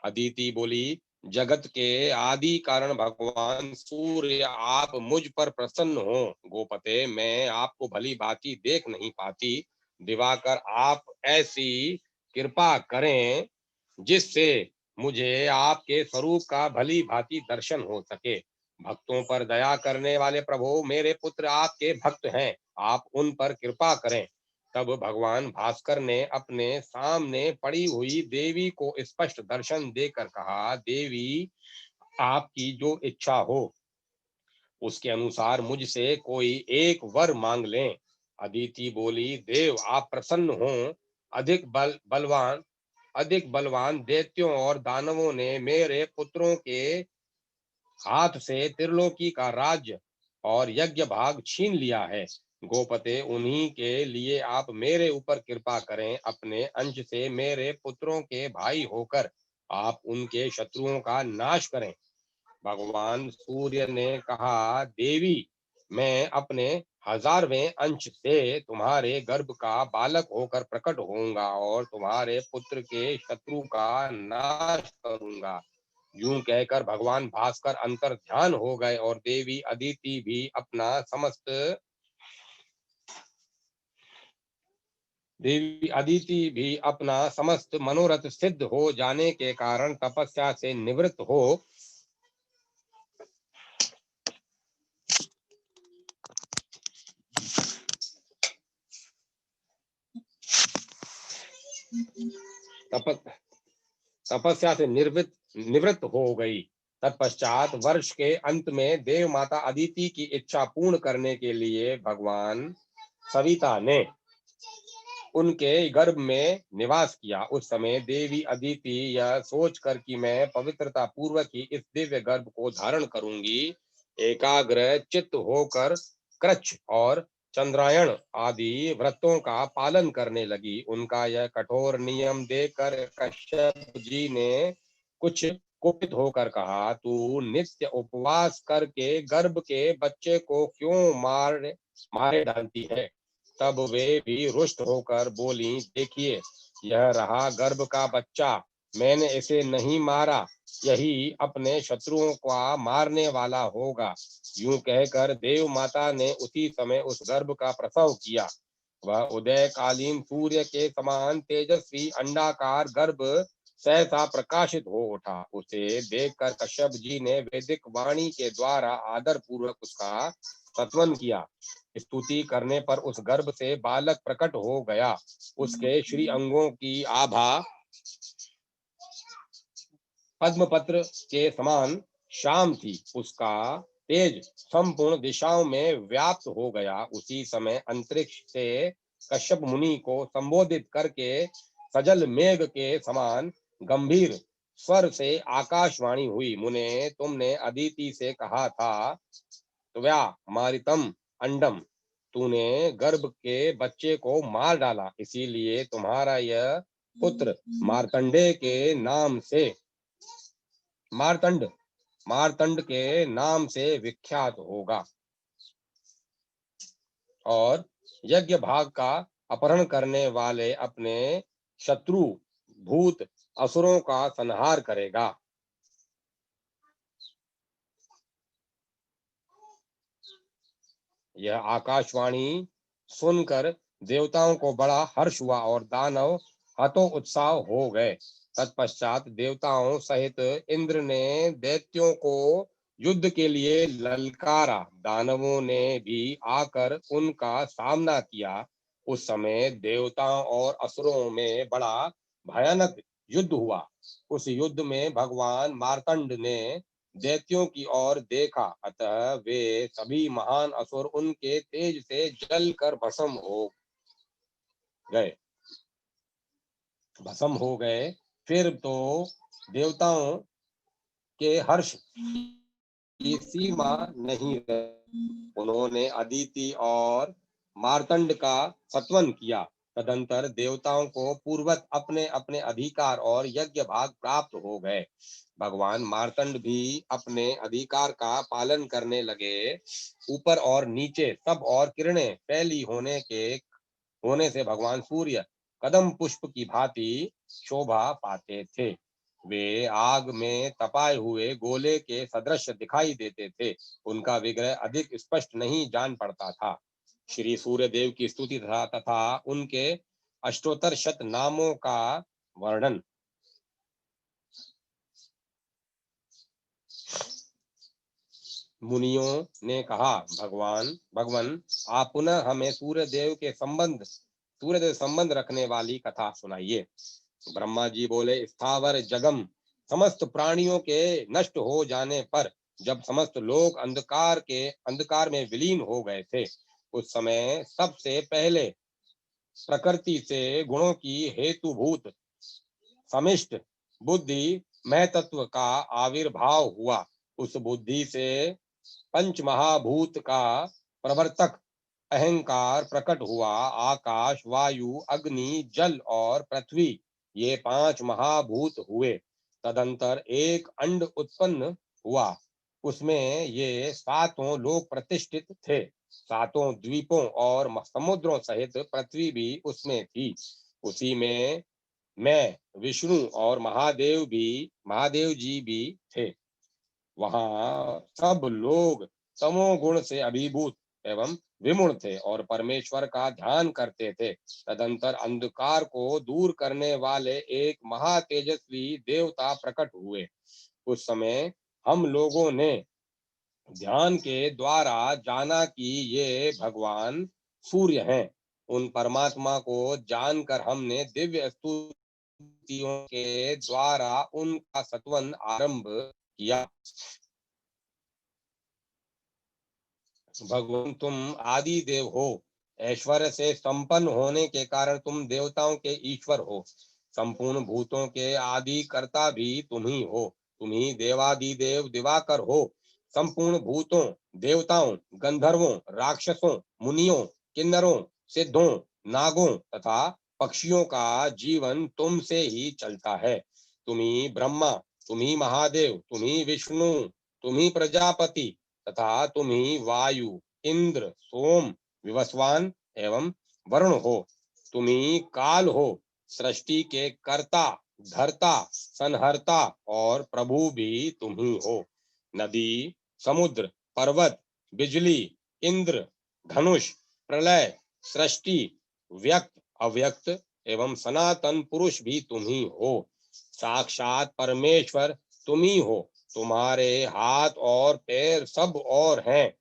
अदिति बोली, जगत के आदि कारण भगवान सूर्य आप मुझ पर प्रसन्न हो। गोपते, मैं आपको भली भांति देख नहीं पाती। दिवाकर आप ऐसी कृपा करें जिससे मुझे आपके स्वरूप का भली भांति दर्शन हो सके। भक्तों पर दया करने वाले प्रभु, मेरे पुत्र आपके भक्त हैं, आप उन पर कृपा करें। तब भगवान भास्कर ने अपने सामने पड़ी हुई देवी को स्पष्ट दर्शन देकर कहा, देवी आपकी जो इच्छा हो उसके अनुसार मुझसे कोई एक वर मांग लें। अदिति बोली, देव आप प्रसन्न हो। अधिक बलवान अधिक बलवान दैत्यों और दानवों ने मेरे पुत्रों के हाथ से त्रिलोकी का राज्य और यज्ञ भाग छीन लिया है। गोपते, उन्हीं के लिए आप मेरे ऊपर कृपा करें। अपने अंश से मेरे पुत्रों के भाई होकर आप उनके शत्रुओं का नाश करें। भगवान सूर्य ने कहा, देवी मैं अपने 1000वें अंश से तुम्हारे गर्भ का बालक होकर प्रकट होऊंगा और तुम्हारे पुत्र के शत्रु का नाश करूंगा। यूं कहकर भगवान भास्कर अंतर ध्यान हो गए और देवी अदिति भी अपना समस्त मनोरथ सिद्ध हो जाने के कारण तपस्या से निवृत्त हो तपस्या से निवृत्त हो गई। तत्पश्चात वर्ष के अंत में देव माता अदिति की इच्छा पूर्ण करने के लिए भगवान सविता ने उनके गर्भ में निवास किया। उस समय देवी अदिति यह सोचकर कि मैं पवित्रता पूर्वक ही इस दिव्य गर्भ को धारण करूंगी, एकाग्र चित्त होकर कृच्छ और चंद्रायण आदि व्रतों का पालन करने लगी। उनका यह कठोर नियम देखकर कश्यप जी ने कुछ कुपित होकर कहा, तू नित्य उपवास करके गर्भ के बच्चे को क्यों मारे डालती है। तब वे भी रुष्ट होकर बोली, देखिए यह रहा गर्भ का बच्चा, मैंने इसे नहीं मारा, यही अपने शत्रुओं का मारने वाला होगा। यूं कहकर देव माता ने उसी समय उस गर्भ का प्रसव किया। वह उदयकालीन सूर्य के समान तेजस्वी अंडाकार गर्भ सहसा प्रकाशित हो उठा। उसे देखकर कश्यप जी ने वैदिक वाणी के द्वारा आदर पूर्वक उसका सत्वन किया। स्तुति करने पर उस गर्भ से बालक प्रकट हो गया। उसके श्री अंगों की आभा पद्मपत्र के समान श्याम थी। उसका तेज संपूर्ण दिशाओं में व्याप्त हो गया। उसी समय अंतरिक्ष से कश्यप मुनि को संबोधित करके सजल मेघ के समान गंभीर स्वर से आकाशवाणी हुई। मुने, तुमने अदिति से कहा था, त्वया मारितम अंडम, तूने गर्भ के बच्चे को मार डाला, इसीलिए तुम्हारा यह पुत्र मार्तंडे के नाम से मार्तंड मार्तंड के नाम से विख्यात होगा। और यज्ञ भाग का अपहरण करने वाले अपने शत्रु भूत असुरों का संहार करेगा। यह आकाशवाणी सुनकर देवताओं को बड़ा हर्ष हुआ और दानव हतो उत्साह हो गए। तत्पश्चात देवताओं सहित इंद्र ने दैत्यों को युद्ध के लिए ललकारा। दानवों ने भी आकर उनका सामना किया। उस समय देवताओं और असुरों में बड़ा भयानक युद्ध हुआ। उस युद्ध में भगवान मार्तंड ने दैत्यों की ओर देखा, अतः वे सभी महान असुर उनके तेज से जलकर गए भस्म हो गए। फिर तो देवताओं के हर्ष की सीमा नहीं रही। उन्होंने अदिति और मार्तंड का सत्वन किया। तदंतर देवताओं को पूर्वत अपने अपने अधिकार और यज्ञ भाग प्राप्त हो गए। भगवान मार्तंड भी अपने अधिकार का पालन करने लगे। ऊपर और नीचे सब और किरणें फैली होने से भगवान सूर्य कदम पुष्प की भांति शोभा पाते थे। वे आग में तपाए हुए गोले के सदृश दिखाई देते थे। उनका विग्रह अधिक स्पष्ट नहीं जान पड़ता था। श्री सूर्य देव की स्तुति तथा उनके अष्टोत्तर शत नामों का वर्णन। मुनियों ने कहा, भगवान आप पुनः हमें सूर्य देव संबंध रखने वाली कथा सुनाइए। ब्रह्मा जी बोले, स्थावर जगम समस्त प्राणियों के नष्ट हो जाने पर जब समस्त लोग अंधकार में विलीन हो गए थे, उस समय सबसे पहले प्रकृति से गुणों की हेतुभूत समिष्ट बुद्धि महतत्व का आविर्भाव हुआ। उस बुद्धि से पंच महाभूत का प्रवर्तक अहंकार प्रकट हुआ। आकाश, वायु, अग्नि, जल और पृथ्वी, ये पांच महाभूत हुए। तदंतर एक अंड उत्पन्न हुआ। उसमें ये सातों लोग प्रतिष्ठित थे। सातों द्वीपों और समुद्रों सहित पृथ्वी भी उसमें थी। उसी में मैं, विष्णु और महादेव जी भी थे। वहां सब लोग तमोगुण से अभिभूत एवं विमुण थे और परमेश्वर का ध्यान करते थे। तदंतर अंधकार को दूर करने वाले एक महातेजस्वी देवता प्रकट हुए। उस समय हम लोगों ने ध्यान के द्वारा जाना कि ये भगवान सूर्य हैं। उन परमात्मा को जानकर हमने दिव्य स्तुतियों के द्वारा उनका सत्वन आरंभ किया। भगवान, तुम आदि देव हो। ऐश्वर्य से संपन्न होने के कारण तुम देवताओं के ईश्वर हो। संपूर्ण भूतों के आदि कर्ता भी तुम ही हो। तुम ही देवादिदेव दिवाकर हो। संपूर्ण भूतों, देवताओं, गंधर्वों, राक्षसों, मुनियों, किन्नरों, सिद्धों, नागों तथा पक्षियों का जीवन तुमसे ही चलता है। तुम ही ब्रह्मा, तुम ही महादेव, तुम ही विष्णु, तुम ही प्रजापति तथा तुम ही वायु, इंद्र, सोम, विवस्वान एवं वरुण हो। तुम ही काल हो, सृष्टि के कर्ता, धर्ता, संहर्ता और प्रभु भी तुम ही हो। नदी, समुद्र, पर्वत, बिजली, इंद्र, धनुष, प्रलय, सृष्टि, व्यक्त, अव्यक्त एवं सनातन पुरुष भी तुम ही हो। साक्षात परमेश्वर तुम ही हो। तुम्हारे हाथ और पैर सब और हैं।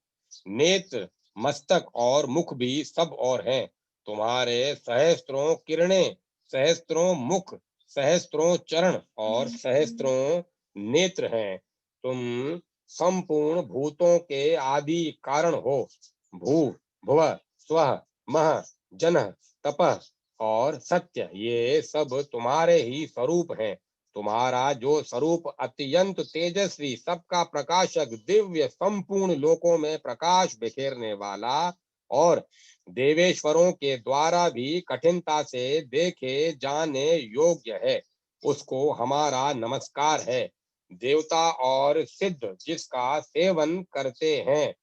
नेत्र, मस्तक और मुख भी सब और हैं। तुम्हारे सहस्त्रों किरणें, सहस्त्रों मुख, सहस्त्रों चरण और सहस्त्रों नेत्र हैं। तुम संपूर्ण भूतों के आदि कारण हो। भू, भुव, स्वः, मह, जनः, तपः और सत्य, ये सब तुम्हारे ही स्वरूप हैं। तुम्हारा जो स्वरूप अत्यंत तेजस्वी, सबका प्रकाशक, दिव्य, संपूर्ण लोकों में प्रकाश बिखेरने वाला और देवेश्वरों के द्वारा भी कठिनता से देखे जाने योग्य है, उसको हमारा नमस्कार है। देवता और सिद्ध जिसका सेवन करते हैं,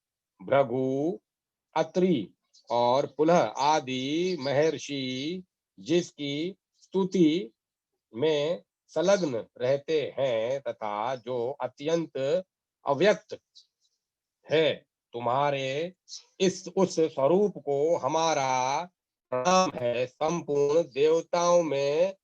भृगु, अत्रि और पुलह आदि महर्षि जिसकी स्तुति में संलग्न रहते हैं, तथा जो अत्यंत अव्यक्त है, तुम्हारे उस स्वरूप को हमारा प्रणाम है। संपूर्ण देवताओं में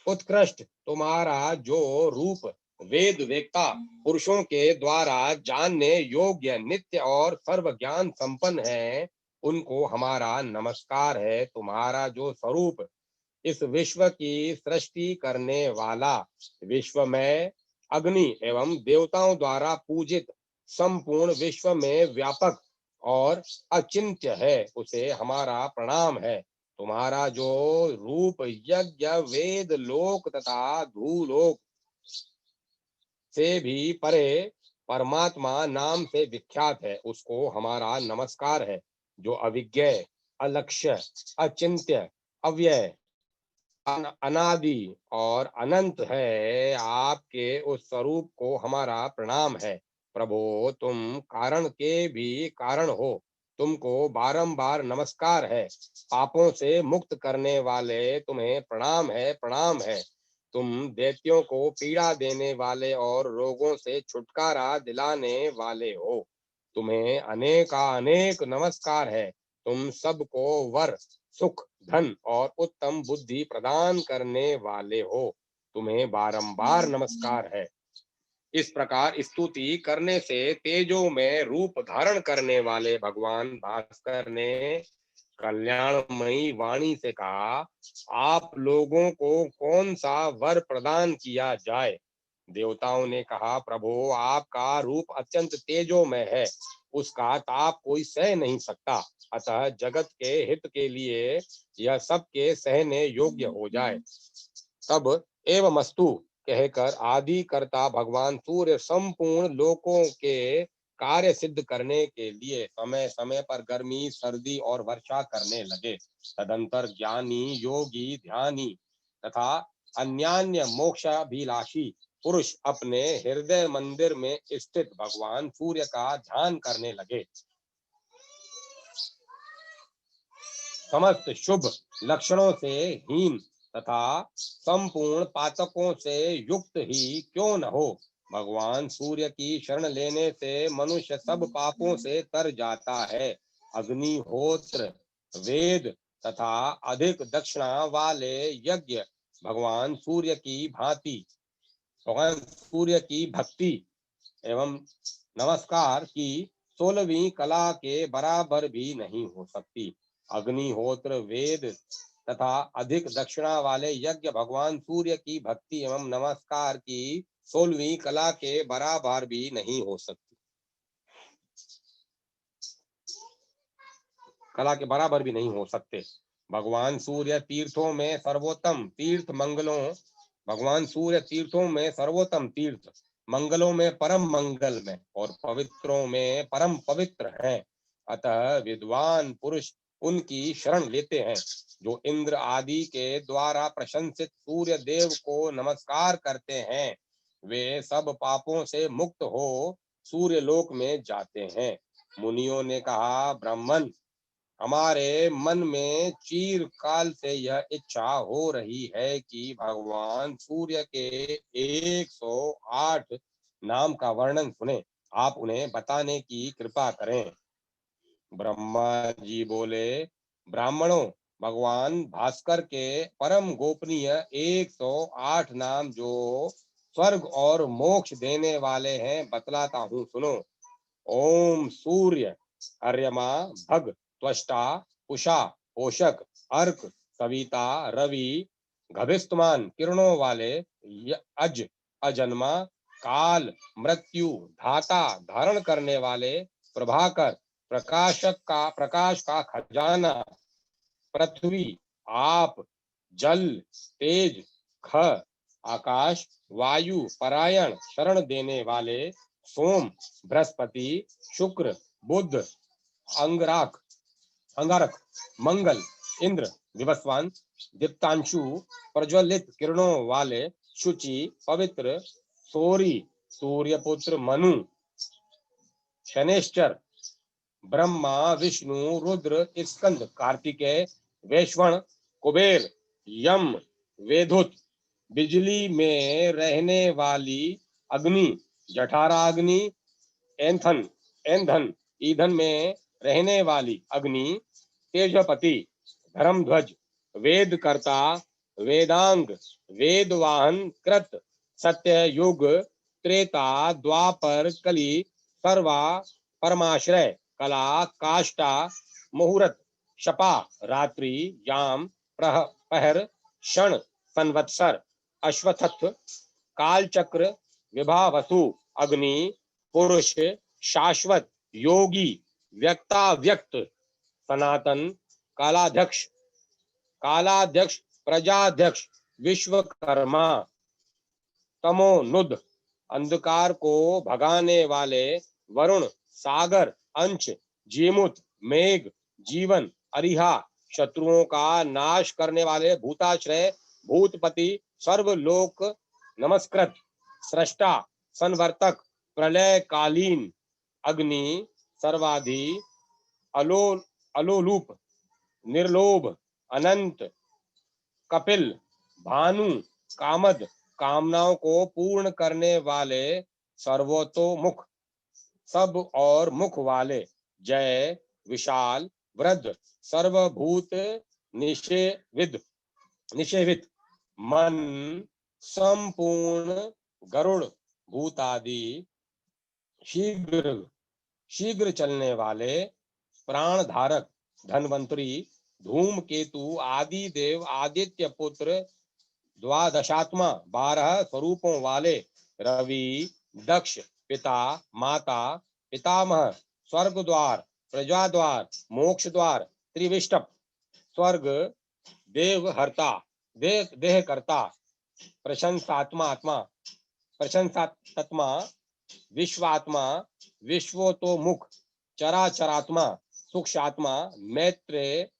उत्कृष्ट तुम्हारा जो रूप वेद वेत्ता पुरुषों के द्वारा जानने योग्य, नित्य और सर्व ज्ञान संपन्न है, उनको हमारा नमस्कार है। तुम्हारा जो स्वरूप इस विश्व की सृष्टि करने वाला, विश्व में अग्नि एवं देवताओं द्वारा पूजित, संपूर्ण विश्व में व्यापक और अचिंत्य है, उसे हमारा प्रणाम है। तुम्हारा जो रूप यज्ञ, वेद लोक तथा धूलोक से भी परे परमात्मा नाम से विख्यात है, उसको हमारा नमस्कार है। जो अविज्ञेय, अलक्ष्य, अचिंत्य, अव्यय, अनादि और अनंत है, आपके उस स्वरूप को हमारा प्रणाम है। प्रभो, तुम कारण के भी कारण हो, तुमको बारंबार नमस्कार है। पापों से मुक्त करने वाले तुम्हें प्रणाम है, प्रणाम है। तुम दैत्यों को पीड़ा देने वाले और रोगों से छुटकारा दिलाने वाले हो, तुम्हें अनेक नमस्कार है। तुम सबको वर, सुख, धन और उत्तम बुद्धि प्रदान करने वाले हो, तुम्हें बारंबार नमस्कार है। इस प्रकार स्तुति करने से तेजो में रूप धारण करने वाले भगवान भास्कर ने कल्याणमयी वाणी से कहा, आप लोगों को कौन सा वर प्रदान किया जाए। देवताओं ने कहा, प्रभु, आपका रूप अत्यंत तेजोमय है, उसका ताप कोई सह नहीं सकता, अतः जगत के हित के लिए यह सबके सहने योग्य हो जाए। तब एवमस्तु कहकर आदि कर्ता भगवान सूर्य संपूर्ण लोकों के कार्य सिद्ध करने के लिए समय समय पर गर्मी, सर्दी और वर्षा करने लगे। तदंतर ज्ञानी, योगी, ध्यानी तथा अन्यान्य मोक्षाभिलाषी पुरुष अपने हृदय मंदिर में स्थित भगवान सूर्य का ध्यान करने लगे। समस्त शुभ लक्षणों से हीन तथा संपूर्ण पातकों से युक्त ही क्यों न हो, भगवान सूर्य की शरण लेने से मनुष्य सब पापों से तर जाता है। अग्निहोत्र, वेद तथा अधिक दक्षिणा वाले यज्ञ भगवान सूर्य की भांति, भगवान सूर्य की भक्ति एवं नमस्कार की 16वीं कला के बराबर भी नहीं हो सकती। अग्निहोत्र, वेद तथा अधिक दक्षिणा वाले यज्ञ भगवान सूर्य की भक्ति एवं नमस्कार की 16वीं कला के बराबर भी नहीं हो सकती, कला के बराबर भी नहीं हो सकते। भगवान सूर्य तीर्थों में सर्वोत्तम तीर्थ, भगवान सूर्य तीर्थों में सर्वोत्तम तीर्थ, मंगलों में परम मंगल में और पवित्रों में परम पवित्र हैं। अतः विद्वान पुरुष उनकी शरण लेते हैं। जो इंद्र आदि के द्वारा प्रशंसित सूर्य देव को नमस्कार करते हैं, वे सब पापों से मुक्त हो सूर्य लोक में जाते हैं। मुनियों ने कहा, ब्राह्मण, हमारे मन में चिरकाल से यह इच्छा हो रही है कि भगवान सूर्य के 108 नाम का वर्णन सुने, आप उन्हें बताने की कृपा करें। ब्रह्मा जी बोले, ब्राह्मणों, भगवान भास्कर के परम गोपनीय 108 नाम जो स्वर्ग और मोक्ष देने वाले हैं, बतलाता हूँ, सुनो। ओम सूर्य, अर्यमा, भग, त्वष्टा, उषा, पोषक, अर्क, सविता, रवि, घभिस्तमान किरणों वाले, अज, अजन्मा, काल, मृत्यु, धाता, धारण करने वाले, प्रभाकर, प्रकाश का खजाना, पृथ्वी, आप, जल, तेज, ख, आकाश, वायु, परायण, शरण देने वाले, सोम, बृहस्पति, शुक्र, बुध, अंगारक, अंगारक, मंगल, इंद्र, दिवसवान, दीप्तांशु, प्रज्वलित किरणों वाले, शुचि, पवित्र, सूर्य, सूर्यपुत्र, मनु, शनेश्चर, ब्रह्मा, विष्णु, रुद्र, स्कंद, कार्तिकेय, वैश्वण, कुबेर, यम, वेदुत, बिजली में रहने वाली अग्नि, जठराग्नि, ऐंथन, ऐंधन, ईंधन में रहने वाली अग्नि, तेजपति, धर्मध्वज, वेदकर्ता, वेदांग, वेदवाहन, कृत, सत्य, युग, त्रेता, द्वापर, कली, सर्वा, परमाश्रय, कला, काष्ठा, मुहूर्त, शपा, रात्रि, याम, पहर, क्षण, संवत्सर, अश्वत्थ, कालचक्र, विभावसु, अग्नि, पुरुष, शाश्वत, योगी, व्यक्ताव्यक्त, सनातन, कालाध्यक्ष, कालाध्यक्ष, प्रजाध्यक्ष, विश्वकर्मा, तमोनुद, अंधकार को भगाने वाले, वरुण, सागर, अंश, जीमुत, मेघ, जीवन, अरिहा, शत्रुओं का नाश करने वाले, भूताश्रय, भूतपति, सर्वलोक नमस्कृत, सृष्टा, संवर्तक, प्रलयकालीन, अग्नि, सर्वाधि, अलोलूप, निर्लोभ, अनंत, कपिल, भानु, कामद, कामनाओं को पूर्ण करने वाले, सर्वतोमुख, सब और मुख वाले, जय, विशाल, वृद्ध, सर्वभूत निषेवित, निषेवित, मन, संपूर्ण, गरुड़, भूतादि, शीघ्र, शीघ्र चलने वाले, प्राण धारक, धनवंतरी, धूमकेतु, आदि देव, आदित्य पुत्र, द्वादशात्मा, 12 स्वरूपों वाले, रवि, दक्ष, पिता, माता, पितामह, स्वर्ग द्वार, प्रजा द्वार, मोक्ष द्वार, त्रिविष्टप, स्वर्ग, देवहर्ता, देहकर्ता, प्रशंसात्मा, आत्मा, प्रशंसात्मा, विश्वात्मा, विश्वतोमुख, चराचरात्मा, सूक्ष्मात्मा, मैत्रे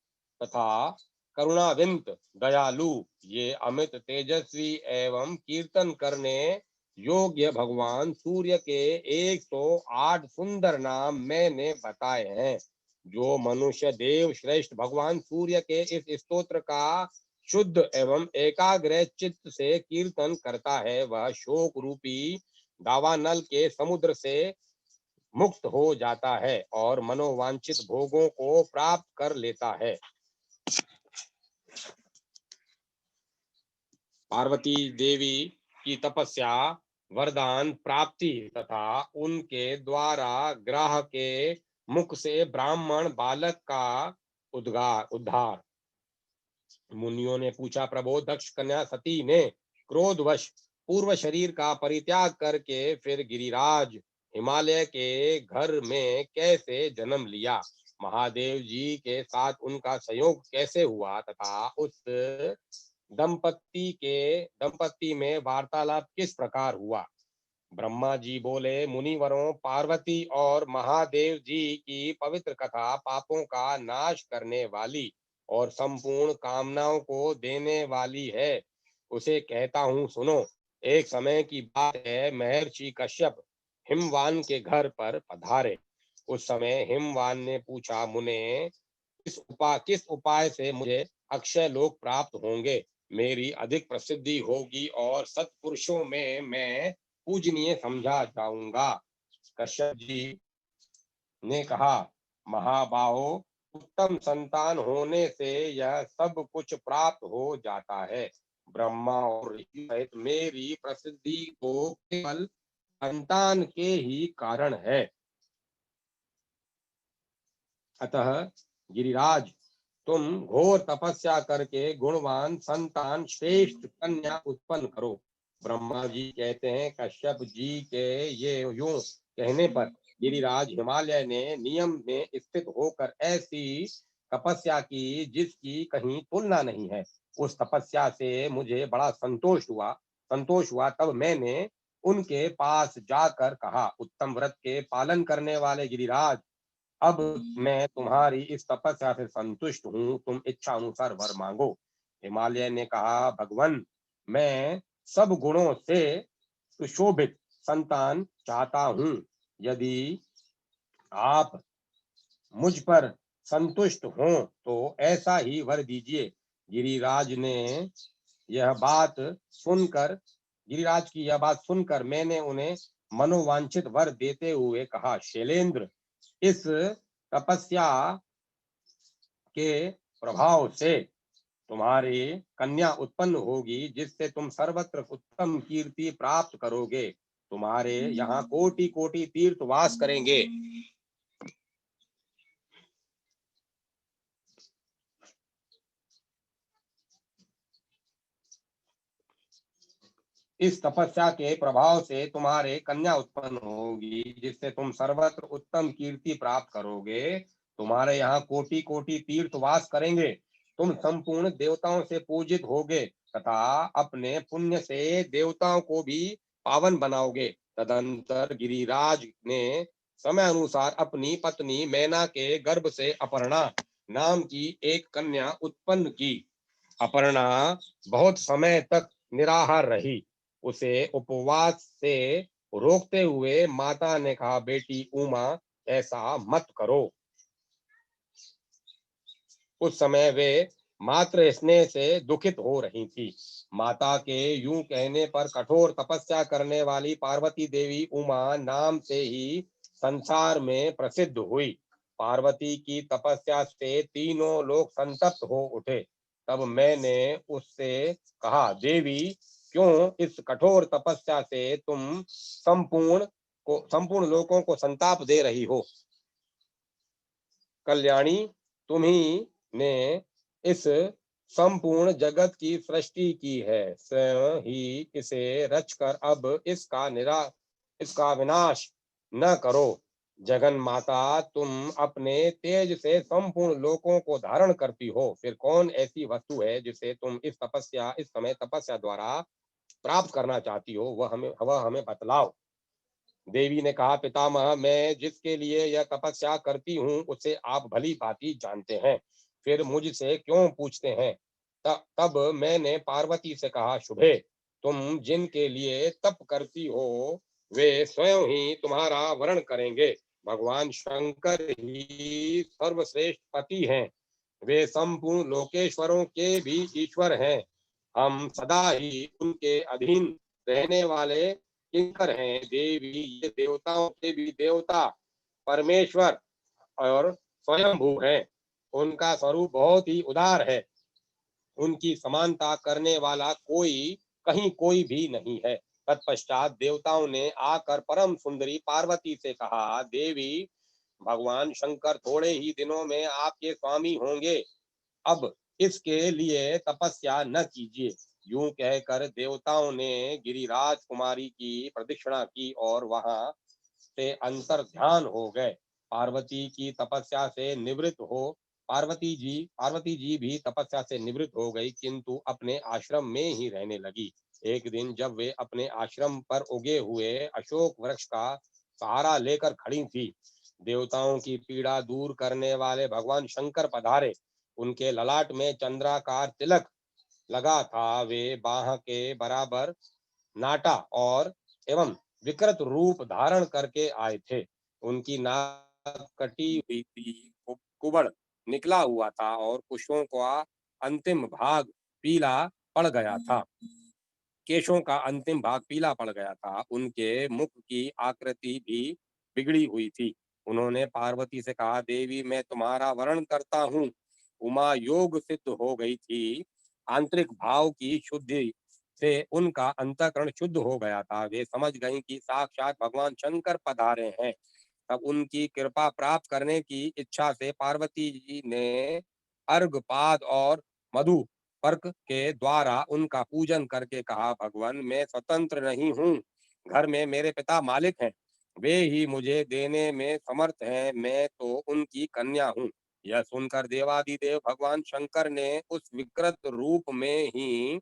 तथा करुणाविंत, दयालु, ये अमित तेजस्वी एवं कीर्तन करने योग्य भगवान सूर्य के 108 सुंदर नाम मैंने बताए हैं। जो मनुष्य देव श्रेष्ठ भगवान सूर्य के इस स्तोत्र का शुद्ध एवं एकाग्र चित्त से कीर्तन करता है, वह शोक रूपी दावानल के समुद्र से मुक्त हो जाता है और मनोवांछित भोगों को प्राप्त कर लेता है। पार्वती देवी की तपस्या, वरदान प्राप्ति तथा उनके द्वारा ग्रह के मुख से ब्राह्मण बालक का उद्धार। मुनियों ने पूछा, प्रभो, दक्ष कन्या सती ने क्रोधवश पूर्व शरीर का परित्याग करके फिर गिरिराज हिमालय के घर में कैसे जन्म लिया? महादेव जी के साथ उनका संयोग कैसे हुआ तथा उस दंपत्ति में वार्तालाप किस प्रकार हुआ? ब्रह्मा जी बोले, मुनिवरों, पार्वती और महादेव जी की पवित्र कथा पापों का नाश करने वाली और संपूर्ण कामनाओं को देने वाली है। उसे कहता हूँ, सुनो। एक समय की बात है, महर्षि कश्यप हिमवान के घर पर पधारे। उस समय हिमवान ने पूछा, मुने, किस उपाय से मुझे अक्षय लोक प्राप्त होंगे? मेरी अधिक प्रसिद्धि होगी और सत्पुरुषों में मैं पूजनीय समझा जाऊंगा। कश्यप जी ने कहा, महाबाहो, उत्तम संतान होने से यह सब कुछ प्राप्त हो जाता है। ब्रह्मा और ऋषि सहित मेरी प्रसिद्धि को केवल संतान के ही कारण है। अतः गिरिराज, तुम घोर तपस्या करके गुणवान संतान श्रेष्ठ कन्या उत्पन्न करो। ब्रह्मा जी कहते हैं, कश्यप जी के ये यूं कहने पर गिरिराज हिमालय ने नियम में स्थित होकर ऐसी तपस्या की जिसकी कहीं तुलना नहीं है। उस तपस्या से मुझे बड़ा संतोष हुआ। तब मैंने उनके पास जाकर कहा, उत्तम व्रत के पालन करने वाले गिरिराज, अब मैं तुम्हारी इस तपस्या से संतुष्ट हूँ, तुम इच्छा अनुसार वर मांगो। हिमालय ने कहा, भगवन, मैं सब गुणों से सुशोभित संतान चाहता हूँ। यदि आप मुझ पर संतुष्ट हो तो ऐसा ही वर दीजिए। गिरिराज ने यह बात सुनकर गिरिराज की यह बात सुनकर मैंने उन्हें मनोवांछित वर देते हुए कहा, शैलेंद्र, इस तपस्या के प्रभाव से तुम्हारी कन्या उत्पन्न होगी, जिससे तुम सर्वत्र उत्तम कीर्ति प्राप्त करोगे। तुम्हारे यहाँ कोटि कोटि तीर्थ वास करेंगे। इस तपस्या के प्रभाव से तुम्हारे कन्या उत्पन्न होगी, जिससे तुम सर्वत्र उत्तम कीर्ति प्राप्त करोगे। तुम्हारे यहाँ कोटि कोटि तीर्थ वास करेंगे। तुम संपूर्ण देवताओं से पूजित होगे तथा अपने पुण्य से देवताओं को भी पावन बनाओगे। तदंतर गिरिराज ने समय अनुसार अपनी पत्नी मैना के गर्भ से अपर्णा नाम की एक कन्या उत्पन्न की। अपर्णा बहुत समय तक निराहार रही। उसे उपवास से रोकते हुए माता ने कहा, बेटी उमा, ऐसा मत करो। उस समय वे मात्र स्नेह से दुखित हो रही थी। माता के यूं कहने पर कठोर तपस्या करने वाली पार्वती देवी उमा नाम से ही संसार में प्रसिद्ध हुई। पार्वती की तपस्या से तीनों लोग संतप्त हो उठे। तब मैंने उससे कहा, देवी, क्यों इस कठोर तपस्या से तुम संपूर्ण लोगों को संताप दे रही हो। कल्याणी, तुम्ही ने इस संपूर्ण जगत की सृष्टि की है, स्वयं ही इसे रचकर अब इसका विनाश न करो। जगन माता, तुम अपने तेज से संपूर्ण लोकों को धारण करती हो, फिर कौन ऐसी वस्तु है जिसे तुम इस समय तपस्या द्वारा प्राप्त करना चाहती हो, वह हमें बतलाओ। देवी ने कहा, पितामह, मैं जिसके लिए यह तपस्या करती हूँ उसे आप भली भांति जानते हैं, फिर मुझसे क्यों पूछते हैं। तब मैंने पार्वती से कहा, शुभे, तुम जिनके लिए तप करती हो वे स्वयं ही तुम्हारा वरण करेंगे। भगवान शंकर ही सर्वश्रेष्ठ पति हैं। वे संपूर्ण लोकेश्वरों के भी ईश्वर हैं। हम सदा ही उनके अधीन रहने वाले किंकर हैं। देवी, ये देवताओं के भी देवता परमेश्वर और स्वयंभू हैं। उनका स्वरूप बहुत ही उदार है। उनकी समानता करने वाला कहीं कोई भी नहीं है। तत्पश्चात देवताओं ने आकर परम सुंदरी पार्वती से कहा, देवी, भगवान शंकर थोड़े ही दिनों में आपके स्वामी होंगे। अब इसके लिए तपस्या न कीजिए। यूं कहकर देवताओं ने गिरिराज कुमारी की प्रदक्षिणा की और वहां से अंतर ध्यान हो गए। पार्वती की तपस्या से निवृत्त हो पार्वती जी भी तपस्या से निवृत्त हो गई, किंतु अपने आश्रम में ही रहने लगी। एक दिन जब वे अपने आश्रम पर उगे हुए अशोक वृक्ष का सहारा लेकर खड़ी थी, देवताओं की पीड़ा दूर करने वाले भगवान शंकर पधारे। उनके ललाट में चंद्राकार तिलक लगा था। वे बाह के बराबर नाटा और एवं विकृत रूप धारण करके आए थे। उनकी नाक कटी हुई थी, कुबड़ निकला हुआ था और पुष्पों का अंतिम भाग पीला पड़ गया था। केशों का अंतिम भाग पीला पड़ गया था। उनके मुख की आकृति भी बिगड़ी हुई थी। उन्होंने पार्वती से कहा, देवी, मैं तुम्हारा वरण करता हूँ। उमा योग सिद्ध हो गई थी। आंतरिक भाव की शुद्धि से उनका अंतःकरण शुद्ध हो गया था। वे समझ गईं कि साक्षात भगवान शंकर पधारे हैं। तब उनकी कृपा प्राप्त करने की इच्छा से पार्वती जी ने अर्घपाद और मधु पर्क के द्वारा उनका पूजन करके कहा, भगवान मैं स्वतंत्र नहीं हूँ, घर में मेरे पिता मालिक हैं, वे ही मुझे देने में समर्थ हैं, मैं तो उनकी कन्या हूँ। यह सुनकर देवादिदेव भगवान शंकर ने उस विकृत रूप में ही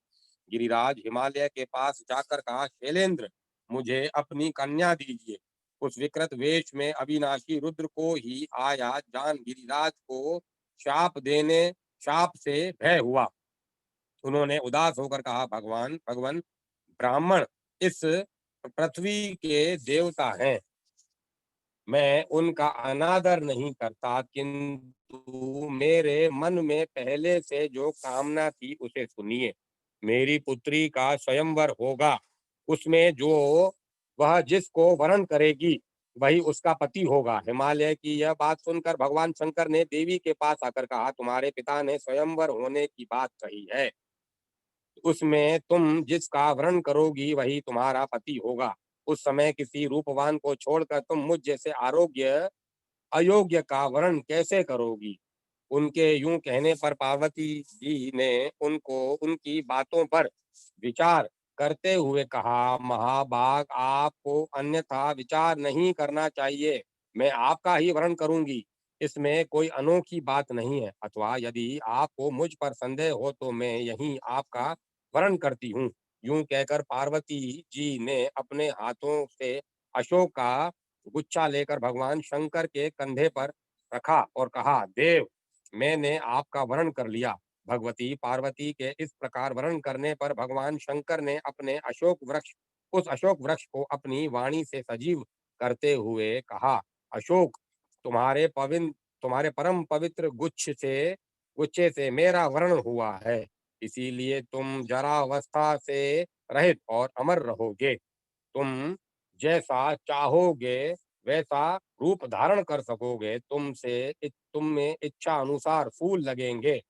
गिरिराज हिमालय के पास जाकर कहा, शैलेंद्र मुझे अपनी कन्या दीजिए। उस विकृत वेश में अविनाशी रुद्र को ही आया जान गिरिराज को शाप से भय हुआ। उन्होंने उदास होकर कहा, भगवान भगवान ब्राह्मण इस पृथ्वी के देवता हैं, मैं उनका अनादर नहीं करता, किंतु मेरे मन में पहले से जो कामना थी उसे सुनिए। मेरी पुत्री का स्वयंवर होगा, उसमें जो वह जिसको वरण करेगी वही उसका पति होगा। हिमालय की यह बात सुनकर भगवान शंकर ने देवी के पास आकर कहा, तुम्हारे पिता ने स्वयंवर होने की बात कही है, उसमें तुम जिसका वरण करोगी वही तुम्हारा पति होगा। उस समय किसी रूपवान को छोड़कर तुम मुझ जैसे अयोग्य का वरण कैसे करोगी। उनके यूं कहने पर पार्वती जी ने उनको उनकी बातों पर विचार करते हुए कहा, महाभाग आपको अन्यथा विचार नहीं करना चाहिए, मैं आपका ही वरण करूंगी, इसमें कोई अनोखी बात नहीं है। अथवा यदि आपको मुझ पर संदेह हो तो मैं यही आपका वरण करती हूँ। यूं कहकर पार्वती जी ने अपने हाथों से अशोक का गुच्छा लेकर भगवान शंकर के कंधे पर रखा और कहा, देव मैंने आपका वरण कर लिया। भगवती पार्वती के इस प्रकार वर्ण करने पर भगवान शंकर ने उस अशोक वृक्ष को अपनी वाणी से सजीव करते हुए कहा, अशोक तुम्हारे परम पवित्र गुच्छे से मेरा वर्ण हुआ है, इसीलिए तुम जरावस्था से रहित और अमर रहोगे। तुम जैसा चाहोगे वैसा रूप धारण कर सकोगे, तुम में इच्छा अनुसार फूल लगेंगे,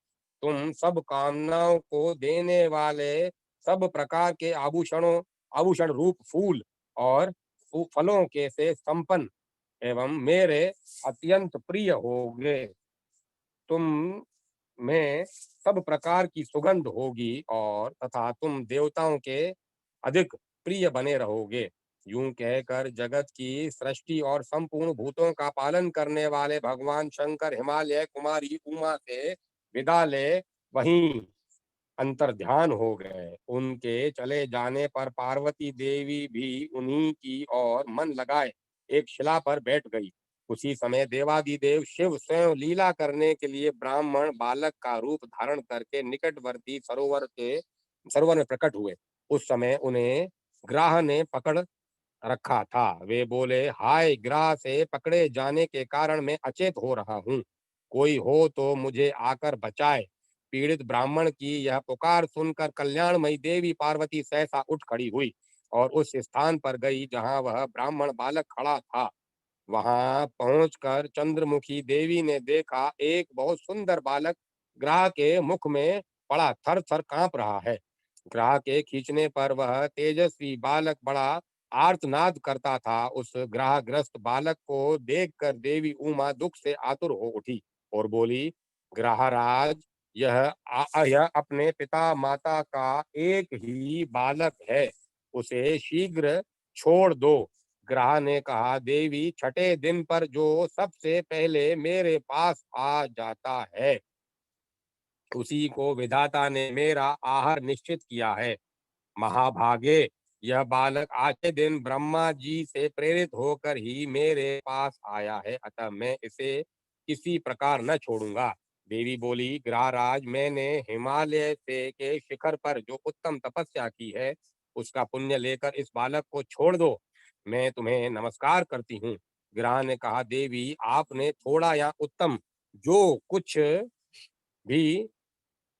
तुम सब कामनाओं को देने वाले सब प्रकार के आभूषण रूप फूल और फलों के से संपन्न एवं मेरे अत्यंत प्रिय होगे। तुम में सब प्रकार की सुगंध होगी और तथा तुम देवताओं के अधिक प्रिय बने रहोगे। यूं कहकर जगत की सृष्टि और संपूर्ण भूतों का पालन करने वाले भगवान शंकर हिमालय कुमारी उमा से विदा ले वहीं अंतर्ध्यान हो गए। उनके चले जाने पर पार्वती देवी भी उन्हीं की ओर मन लगाए एक शिला पर बैठ गई। उसी समय देवादिदेव शिव स्वयं लीला करने के लिए ब्राह्मण बालक का रूप धारण करके निकटवर्ती सरोवर में प्रकट हुए। उस समय उन्हें ग्राह ने पकड़ रखा था। वे बोले, हाय, ग्राह से पकड़े जाने के कारण मैं अचेत हो रहा हूँ, कोई हो तो मुझे आकर बचाए। पीड़ित ब्राह्मण की यह पुकार सुनकर कल्याणमयी देवी पार्वती सहसा उठ खड़ी हुई और उस स्थान पर गई जहाँ वह ब्राह्मण बालक खड़ा था। वहां पहुंचकर चंद्रमुखी देवी ने देखा एक बहुत सुंदर बालक ग्राह के मुख में पड़ा थर थर कांप रहा है। ग्राह के खींचने पर वह तेजस्वी बालक बड़ा आर्तनाद करता था। उस ग्राहग्रस्त बालक को देखकर देवी उमा दुख से आतुर हो उठी और बोली, ग्राहराज यह अपने पिता माता का एक ही बालक है, उसे शीघ्र छोड़ दो। ग्राह ने कहा, देवी छठे दिन पर जो सबसे पहले मेरे पास आ जाता है उसी को विधाता ने मेरा आहार निश्चित किया है। महाभागे यह बालक आज के दिन ब्रह्मा जी से प्रेरित होकर ही मेरे पास आया है, अतः मैं इसे किसी प्रकार न छोड़ूंगा। देवी बोली, ग्राहराज मैंने हिमालय से के शिखर पर जो उत्तम तपस्या की है उसका पुण्य लेकर इस बालक को छोड़ दो, मैं तुम्हें नमस्कार करती हूँ। ग्राह ने कहा, देवी आपने थोड़ा या उत्तम जो कुछ भी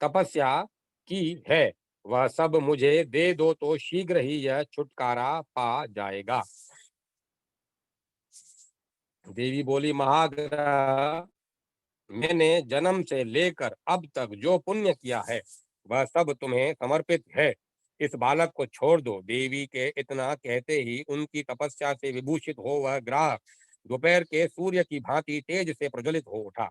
तपस्या की है वह सब मुझे दे दो तो शीघ्र ही यह छुटकारा पा जाएगा। देवी बोली, महाग्रह मैंने जन्म से लेकर अब तक जो पुण्य किया है वह सब तुम्हें समर्पित है, इस बालक को छोड़ दो। देवी के इतना कहते ही उनकी तपस्या से विभूषित हो वह ग्राह दोपहर के सूर्य की भांति तेज से प्रज्वलित हो उठा।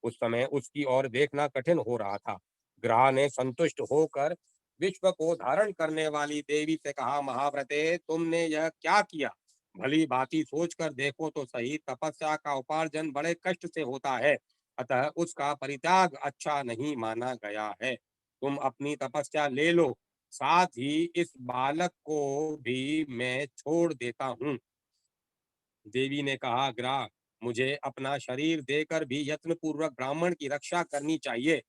उस समय उसकी ओर देखना कठिन हो रहा था। ग्रह ने संतुष्ट होकर विश्व को धारण करने वाली देवी से कहा, महाव्रते, तुमने यह क्या किया? भली भांति सोचकर देखो तो सही। तपस्या का उपार्जन बड़े कष्ट से होता है, अतः उसका परित्याग अच्छा नहीं माना गया है। तुम अपनी तपस्या ले लो, साथ ही इस बालक को भी मैं छोड़ देता हूँ। देवी ने कहा, ग्राह, मुझे अपना शरीर देकर भी यत्न पूर्वक ब्राह्मण की रक्षा करनी चाहिए।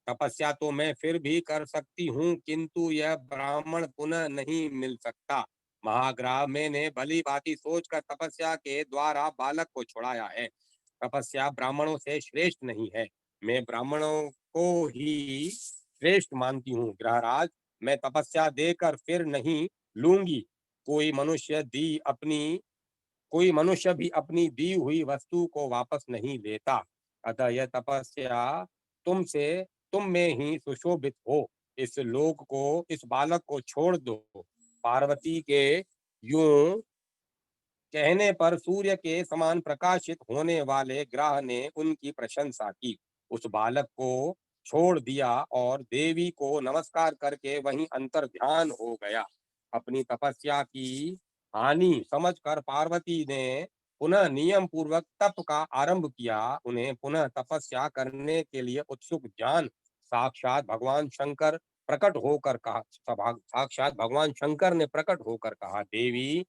तपस्या तो मैं फिर भी कर सकती हूँ, किंतु यह ब्राह्मण पुनः नहीं मिल सकता। महाग्राह, मैंने भली भांति सोचकर तपस्या के द्वारा बालक को छुड़ाया है। तपस्या ब्राह्मणों से श्रेष्ठ नहीं है। मैं ब्राह्मणों को ही श्रेष्ठ मानती हूँ। ग्रहराज, मैं तपस्या देकर फिर नहीं लूंगी। कोई मनुष्य दी अपनी कोई मनुष्य भी अपनी दी हुई वस्तु को वापस नहीं लेता। अतः यह तपस्या तुमसे तुम में ही सुशोभित हो। इस लोक को, इस बालक को छोड़ दो। पार्वती के यूं कहने पर सूर्य के समान प्रकाशित होने वाले ग्रह ने उनकी प्रशंसा की। उस बालक को छोड़ दिया और देवी को नमस्कार करके वहीं अंतर ध्यान हो गया। अपनी तपस्या की हानि समझकर पार्वती ने पुनः नियम पूर्वक तप का आरंभ किया। उन्हें पुनः तपस्या करने के लिए उत्सुक जान साक्षात भगवान शंकर ने प्रकट होकर कहा, देवी,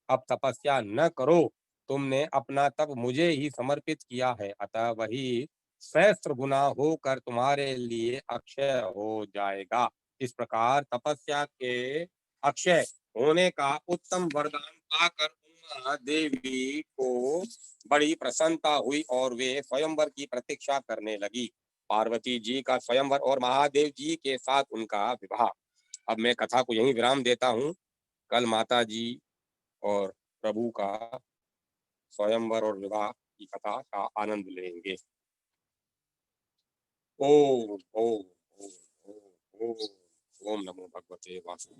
अब तपस्या न करो। तुमने अपना तप मुझे ही समर्पित किया है, अतः वही सहस्त्र गुना होकर तुम्हारे लिए अक्षय हो जाएगा। इस प्रकार तपस्या के अक्षय होने का उत्तम वरदान पाकर उमा देवी को बड़ी प्रसन्नता हुई और वे स्वयंवर की प्रतीक्षा करने लगी। पार्वती जी का स्वयंवर और महादेव जी के साथ उनका विवाह। अब मैं कथा को यहीं विराम देता हूँ। कल माता जी और प्रभु का स्वयंवर और विवाह की कथा का आनंद लेंगे। ओम ओम ओम ओम ओम ओम नमो भगवते वासुदेवाय।